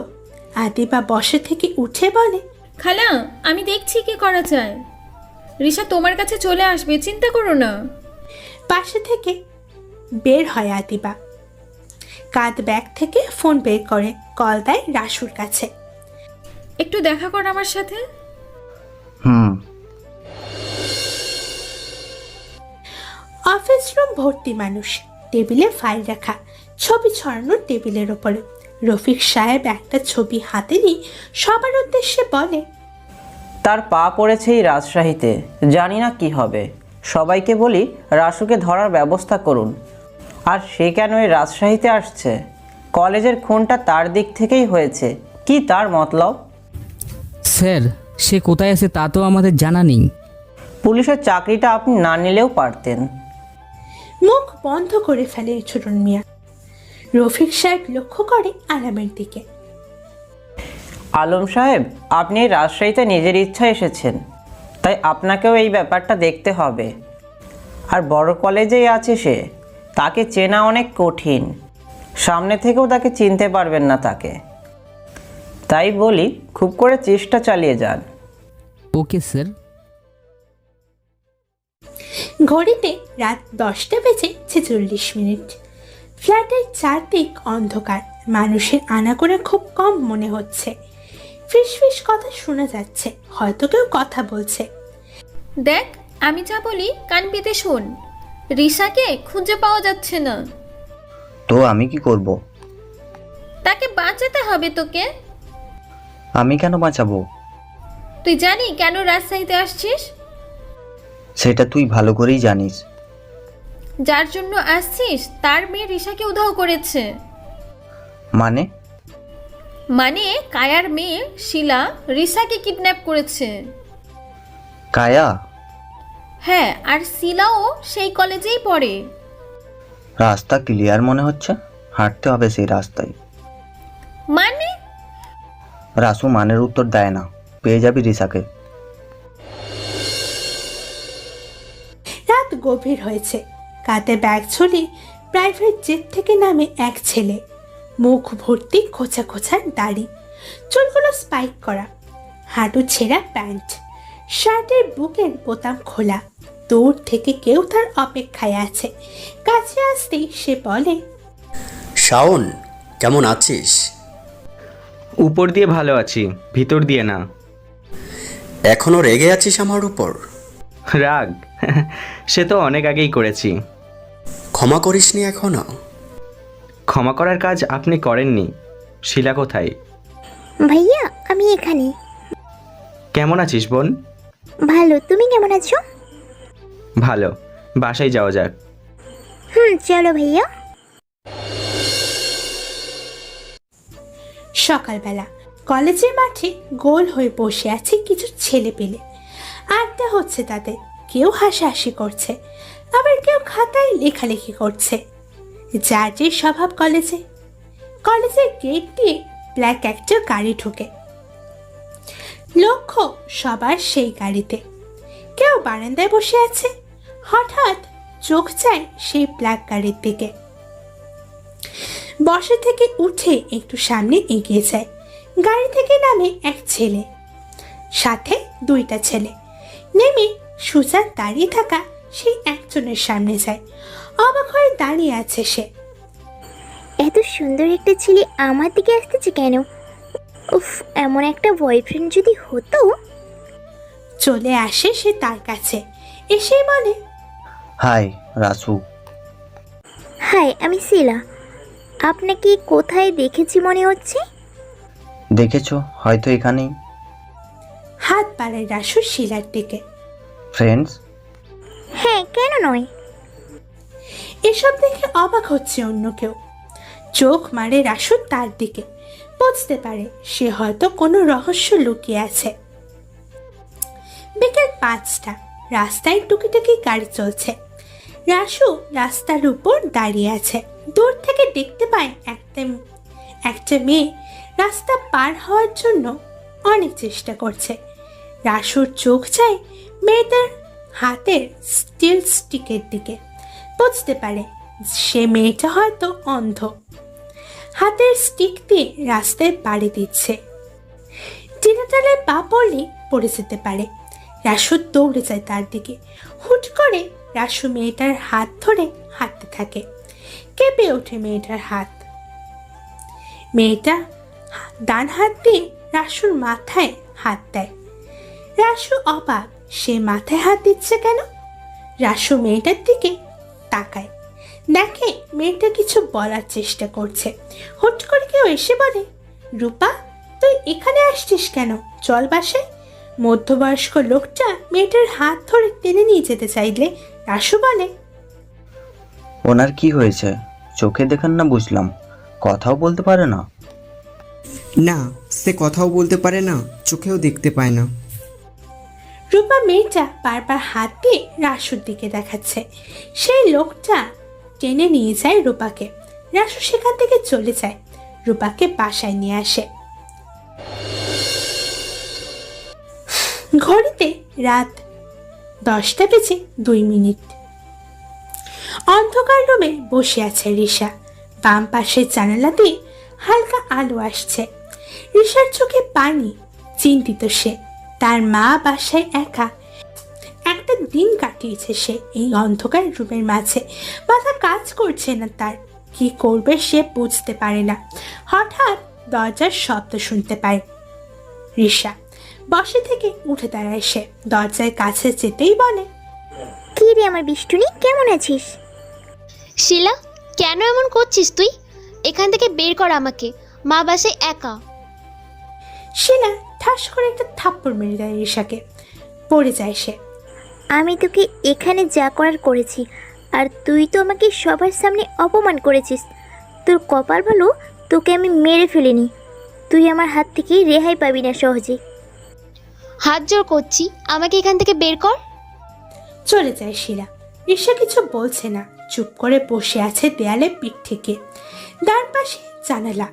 আদিবা বসে থেকে উঠে বলে, খালা, আমি দেখছি কি করা যায়। ঋষা তোমার কাছে চলে আসবে, চিন্তা করো না। পাশে থেকে বের হয় আদিবা। কাঁধ ব্যাগ থেকে ফোন বের করে কল দেয় রাসুর কাছে। একটু দেখা কর আমার সাথে। অফিস রুম ভর্তি মানুষ, টেবিলে ফাইল রাখা, ছবি ছড়ানো টেবিলের ওপরে। রফিক সাহেব একটা ছবি হাতে নিয়ে সবার উদ্দেশ্যে বলে, তার পা পড়েছে এই রাজশাহীতে, জানি না কি হবে। সবাইকে বলি রাসুকে ধরার ব্যবস্থা করুন। আর সে কেন এই রাজশাহীতে আসছে? কলেজের খুনটা তার দিক থেকেই হয়েছে, কি তার মতলব? স্যার, সে কোথায় আছে তা তো আমাদের জানা নেই। পুলিশের চাকরিটা আপনি না নিলেও পারতেন। মুখ বন্ধ করে ফেলে ছোটন মিয়া। রফিক সাহেব লক্ষ্য করে আলামের দিকে। আলম সাহেব, আপনি এই রাজশাহীতে নিজের ইচ্ছা এসেছেন, তাই আপনাকেও এই ব্যাপারটা দেখতে হবে। আর বড় কলেজেই আছে সে, তাকে চেনা অনেক কঠিন। সামনে থেকেও তাকে চিনতে পারবেন না তাকে। তাই বলি, খুব করে চেষ্টা চালিয়ে যান। Okay sir. ঘড়িতে রাত 10:46। ফ্ল্যাটের চারদিক অন্ধকার, মানুষের আনাগোনা খুব কম মনে হচ্ছে। ফিসফিস কথা শোনা যাচ্ছে, হয়তো কেউ কথা বলছে। দেখ, আমি যা বলি কান পেতে শোন। রিসাকে খুঁজে পাওয়া যাচ্ছে না। তো আমি কি করব? তাকে বাঁচাতে হবে তোকে। আমি কেন বাঁচাবো? তুই জানি কেন রাজশাহীতে আসছিস? সেটা তুই ভালো করেই জানিস। যার জন্য আসছিস তার মেয়ে রিসাকে উধাও করেছে। মানে? মানে কায়ার মেয়ে শিলা রিসাকে কিডন্যাপ করেছে। কায়া? হ্যাঁ, আর শিলাও সেই কলেজেই পড়ে। রাস্তা ক্লিয়ার মনে হচ্ছে, হাঁটতে হবে সেই রাস্তায়। মানে? রাসু মানের উত্তর দেয় না, পেয়ে যাবি রিসাকে। রাত গভীর হয়েছে। কাঁধে ব্যাগ ঝুলি প্রাইভেট জেট থেকে নামে এক ছেলে। মুখ ভর্তি খোঁচা খোঁচা দাড়ি, চুলগুলো স্পাইক করা, হাঁটু ছেঁড়া প্যান্ট, শার্টের বুকের বোতাম খোলা। দূর থেকে কেউ তার অপেক্ষায় আছে। কাছে আসতেই সে বলে, শাওন, কেমন আছিস? উপর দিয়ে ভালো আছি, ভিতর দিয়ে না। এখনো রেগে আছিস আমার উপর? রাগ? সে তো অনেক আগেই করেছি। ক্ষমা করিসনি এখনো? ক্ষমা করার কাজ আপনি করেননি। শিলা কোথায়? ভাইয়া, আমি এখানে। কেমন আছিস বোন? ভালো, তুমি কেমন আছো? ভালো। বাসায় যাওয়া যাক। চলো ভাইয়া। সকালবেলা কলেজের মাঠে গোল হয়ে বসে আছে কিছু ছেলে পেলে। আড্ডা হচ্ছে তাদের। কেউ হাসাহাসি করছে, আবার কেউ খাতায় লেখালেখি করছে। যার যে স্বভাব কলেজে। কলেজের গেট দিয়ে ব্ল্যাক একটা গাড়ি ঢুকে। লক্ষ্য সবার সেই গাড়িতে। কেউ বারান্দায় বসে আছে। হঠাৎ চোখ যায় সেই ব্ল্যাক গাড়ির দিকে। বসা থেকে উঠে একটু সামনে এগিয়ে যায়। গাড়ি থেকে নামে এক ছেলে, সাথে দুইটা ছেলে। নেমে সুজা দাঁড়িয়ে থাকা সেই একজনের সামনে যায়। অবাক হয়ে দাঁড়িয়ে আছে সে। এত সুন্দর একটা ছেলে আমার দিকে আসতেছে কেন? উফ, এমন একটা বয়ফ্রেন্ড যদি হতো। চলে আসে সে তার কাছে, এসেই বলে, হাই রাসু। হাই, আমি শিলা। আপনাকে কোথায় দেখেছি মনে হচ্ছে? দেখেছো হয়তো এখানেই। হাত বাড়ায় রাসু শিলার দিকে। ফ্রেন্ডস? হ্যাঁ, কেন নয়? এসব দেখে অবাক হচ্ছে অন্য কেউ। চোখ মারে রাসু তার দিকে। বুঝতে পারে সে হয়তো কোনো রহস্য লুকিয়ে আছে। বিকেল 5টা, রাস্তায় টুকিটাকি গাড়ি চলছে। রাসু রাস্তার উপর দাঁড়িয়ে আছে। দূর থেকে দেখতে পায় একটা মেয়ে রাস্তা পার হওয়ার জন্য অনেক চেষ্টা করছে। রাসুর চোখ যায় মেয়েটার হাতের স্টিল স্টিকের দিকে। বুঝতে পারে সে মেয়েটা হয়তো অন্ধ। হাতের স্টিক দিয়ে রাস্তায় বাড়ি দিচ্ছে। টিনাটালে পা পড়লে পড়ে যেতে পারে। রাসু দৌড়ে যায় তার দিকে। হুট করে রাসু মেয়েটার হাত ধরে হাঁটতে থাকে। কেঁপে ওঠে মেয়েটার হাত। মেয়েটা ডান হাত দিয়ে রাসুর মাথায় হাত দেয়। রাসু অবাক, সে মাথায় হাত দিচ্ছে কেন? রাসু মেয়েটার দিকে তাকায়। দেখে মেয়েটা কিছু বলার চেষ্টা করছে। হুট করে কেউ এসে বলে, রূপা তুই এখানে আসছিস কেন, চল বাসায়। মধ্যবয়স্ক লোকটা মেয়েটার হাত ধরে টেনে নিয়ে যেতে চাইলে রাসু বলে, ওনার কি হয়েছে? চোখে দেখেন না বুঝলাম, কথাও বলতে পারে না। না, সে কথাও বলতে পারে না, চোখেও দেখতে পায় না। রূপা মেয়েটা বারবার হাত দিয়ে রাসুর দিকে দেখাচ্ছে। সেই লোকটা টেনে নিয়ে যায় রূপাকে। রাসু সেখান থেকে চলে যায়, রূপাকে বাসায় নিয়ে আসে। ঘড়িতে রাত 10:02। অন্ধকার রুমে বসে আছে রিশা। বাম পাশের জানালা দিয়ে হালকা আলো আসছে। রিশার চোখে পানি, চিন্তিত সে। তার মা বাসায় একা। একটা দিন কাটিয়েছে সে এই অন্ধকার রুমের মাঝে। মাথা কাজ করছে না তার, কি করবে সে বুঝতে পারে না। হঠাৎ দরজার শব্দ শুনতে পায় রিশা। বসে থেকে উঠে দাঁড়ায় সে, দরজার কাছে যেতেই বলে, কি রে আমার বিষ্টুনি, কেমন আছিস? শিলা, কেন এমন করছিস তুই? এখান থেকে বের কর আমাকে, মা বাসায় একা। শিলা ঠাস করে একটা থাপ্পড় মেরে দেয় রিশাকে। পড়ে যায় সে। আমি তোকে এখানে যা করার করেছি, আর তুই তো আমাকে সবার সামনে অপমান করেছিস। তোর কপাল ভালো, তোকে আমি মেরে ফেলিনি। তুই আমার হাত থেকে রেহাই পাবি না সহজে। হাত জোর করছি, আমাকে এখান থেকে বের কর। চলে যায় শিলা। রিশা কিছু বলছে না, চুপ করে বসে আছে দেয়ালে পিঠ থেকে। তার পাশে জানালা।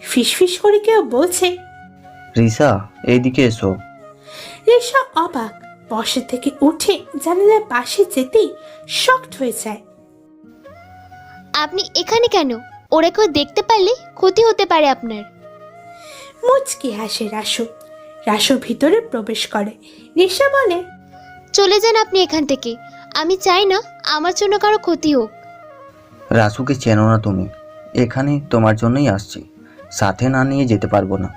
ফিসফিস করে কেউ বলছে, রিসা এইদিকে এসো। রিশা অবাক, বসে থেকে উঠে জানালার পাশে যেতেই শকড হয়ে যায়। আপনি এখানে কেন? ওরা কেউ দেখতে পারলে ক্ষতি হতে পারে আপনার। মুচকি হাসে রাসু। রাসু ভিতরে প্রবেশ করে। রিশা বলে, চলে যান আপনি এখান থেকে, আমি চাই না আমার জন্য কারো ক্ষতি হোক। রাসুকে চেনো না তুমি, এখানে তোমার জন্যই আসছি, সাথে না নিয়ে যেতে পারবো না।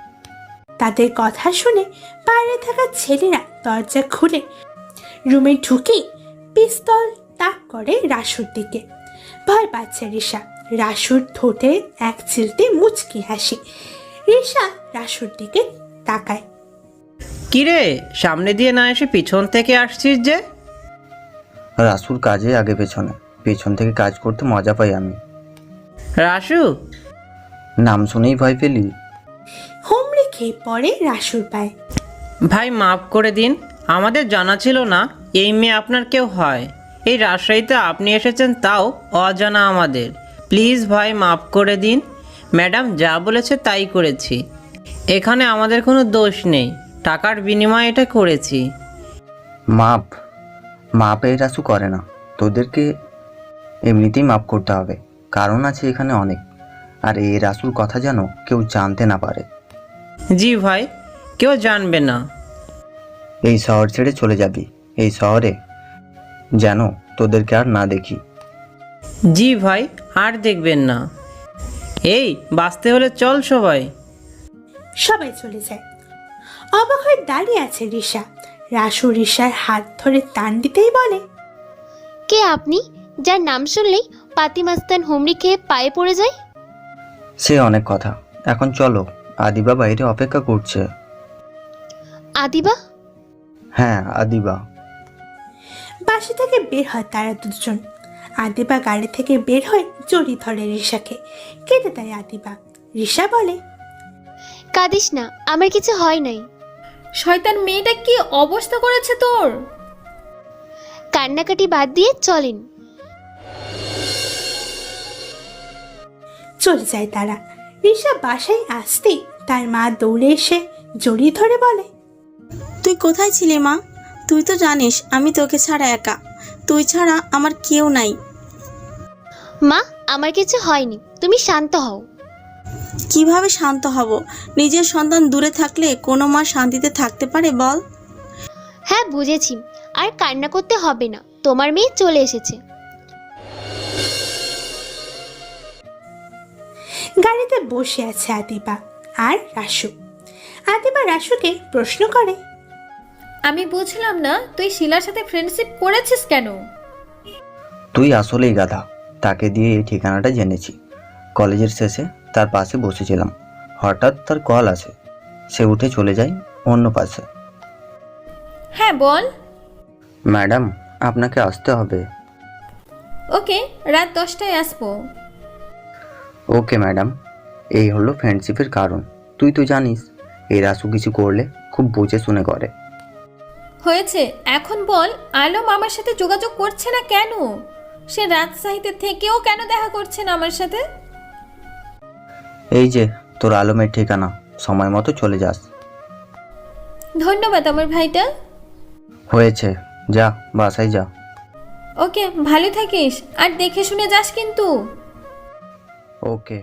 তাদের কথা শুনে বাইরে থাকা ছেলেরা দরজা খুলে রুমে ঢুকে পিস্তল তাক করে রাসুর দিকে। ভয় পাচ্ছে রিশা। রাসুর ঠোঁটে এক চিলতে মুচকি হাসি। রিশা রাসুর দিকে তাকায়। কিরে, সামনে দিয়ে না এসে পিছন থেকে আসছিস যে? রাসুর কাজে আগে পেছনে, পেছন থেকে কাজ করতে মজা পাই আমি। রাসু, নাম শুনেই ভয় পেলি? হুমড়ি খেয়ে পড়ে রাসুর পায়ে। ভাই মাফ করে দিন, আমাদের জানা ছিল না এই মেয়ে আপনার কেউ হয়। এই রাজশাহীতে আপনি এসেছেন তাও অজানা আমাদের। প্লিজ ভাই মাফ করে দিন। ম্যাডাম যা বলেছে তাই করেছি, এখানে আমাদের কোনো দোষ নেই, টাকার বিনিময়ে এটা করেছি। মাপ মাপ এই রাসু করে না, তোদেরকে এমনিতেই মাপ করতে হবে, কারণ আছে এখানে অনেক। আর এই রাসুর কথা যেন কেউ জানতে না পারে। জি ভাই, কেউ জানবে না। এই শহর ছেড়ে চলে যাবি, এই শহরে যেন তোদেরকে আর না দেখি। জি ভাই, আর দেখবেন না। এই বাঁচতে হলে চল সবাই। সবাই চলে যায়। অবাক হয়ে দাঁড়িয়ে আছে রিশা। রাসু রিশার হাত ধরে টান দিতেই বলে, কে আপনি, যার নাম শুনলেই পাতি মাস্তান হুমড়ি খেয়ে পায়ে পড়ে যায়? সে অনেক কথা, এখন চলো, আদিবা বাইরে অপেক্ষা করছে। আদিবা? হ্যাঁ, আদিবা। বাসা থেকে বের হয় তারা দুজন। আদিবা গাড়ি থেকে বের হয়ে জড়ি ধরে রিশাকে, কেটে দেয় আদিবা। রিশা বলে, কাঁদিস না, আমার কিছু হয় নাই। শয়তান মেয়েটা কি অবস্থা করেছে তোর! কান্নাকাটি বাদ দিয়ে চলেন। চলে যায় তারা। রিশা বাসায় আসতেই তার মা দৌড়ে এসে জড়িয়ে ধরে বলে, তুই কোথায় ছিলি মা? তুই তো জানিস আমি তোকে ছাড়া একা, তুই ছাড়া আমার কেউ নাই। মা, আমার কিছু হয়নি, তুমি শান্ত হও। কিভাবে শান্ত হব? নিজের সন্তান দূরে থাকলে কোনো মা শান্তিতে থাকতে পারে বল? হ্যাঁ বুঝেছি, আর কান্না করতে হবে না, তোমার মেয়ে চলে এসেছে। গাড়িতে বসে আছে আদিবা আর রাসু। আদিবা রাসুকে প্রশ্ন করে, আমি বুঝলাম না তুই শিলার সাথে ফ্রেন্ডশিপ করেছিস কেন? তুই আসলেই গাধা, তাকে দিয়ে এই ঠিকানাটা জেনেছি। কলেজের শেষে তার পাশে বসেছিলাম, হঠাৎ তার কল আসে। সে উঠে চলে যায় অন্য পাশে। হ্যাঁ বল। ম্যাডাম, আপনাকে আসতে হবে। ওকে, রাত 10টায় আসবো। Okay madam. এই হলো ফ্রেন্ডশিপের কারণ। তুই তো জানিস এই রাসু কিছু করলে খুব বুঝে শুনে করে। হয়েছে, এখন বল আলম আমার সাথে যোগাযোগ করছে না কেন? সে রাজশাহীতে থেকেও কেন দেখা করছে না আমার সাথে? এই যে তোর আলমের ঠিকানা, সময় মতো চলে যাস। ধন্যবাদ আমার ভাইটা। হয়েছে, যা বাসায় যা। ওকে, ভালো থাকিস আর দেখে শুনে যাস কিন্তু। ওকে।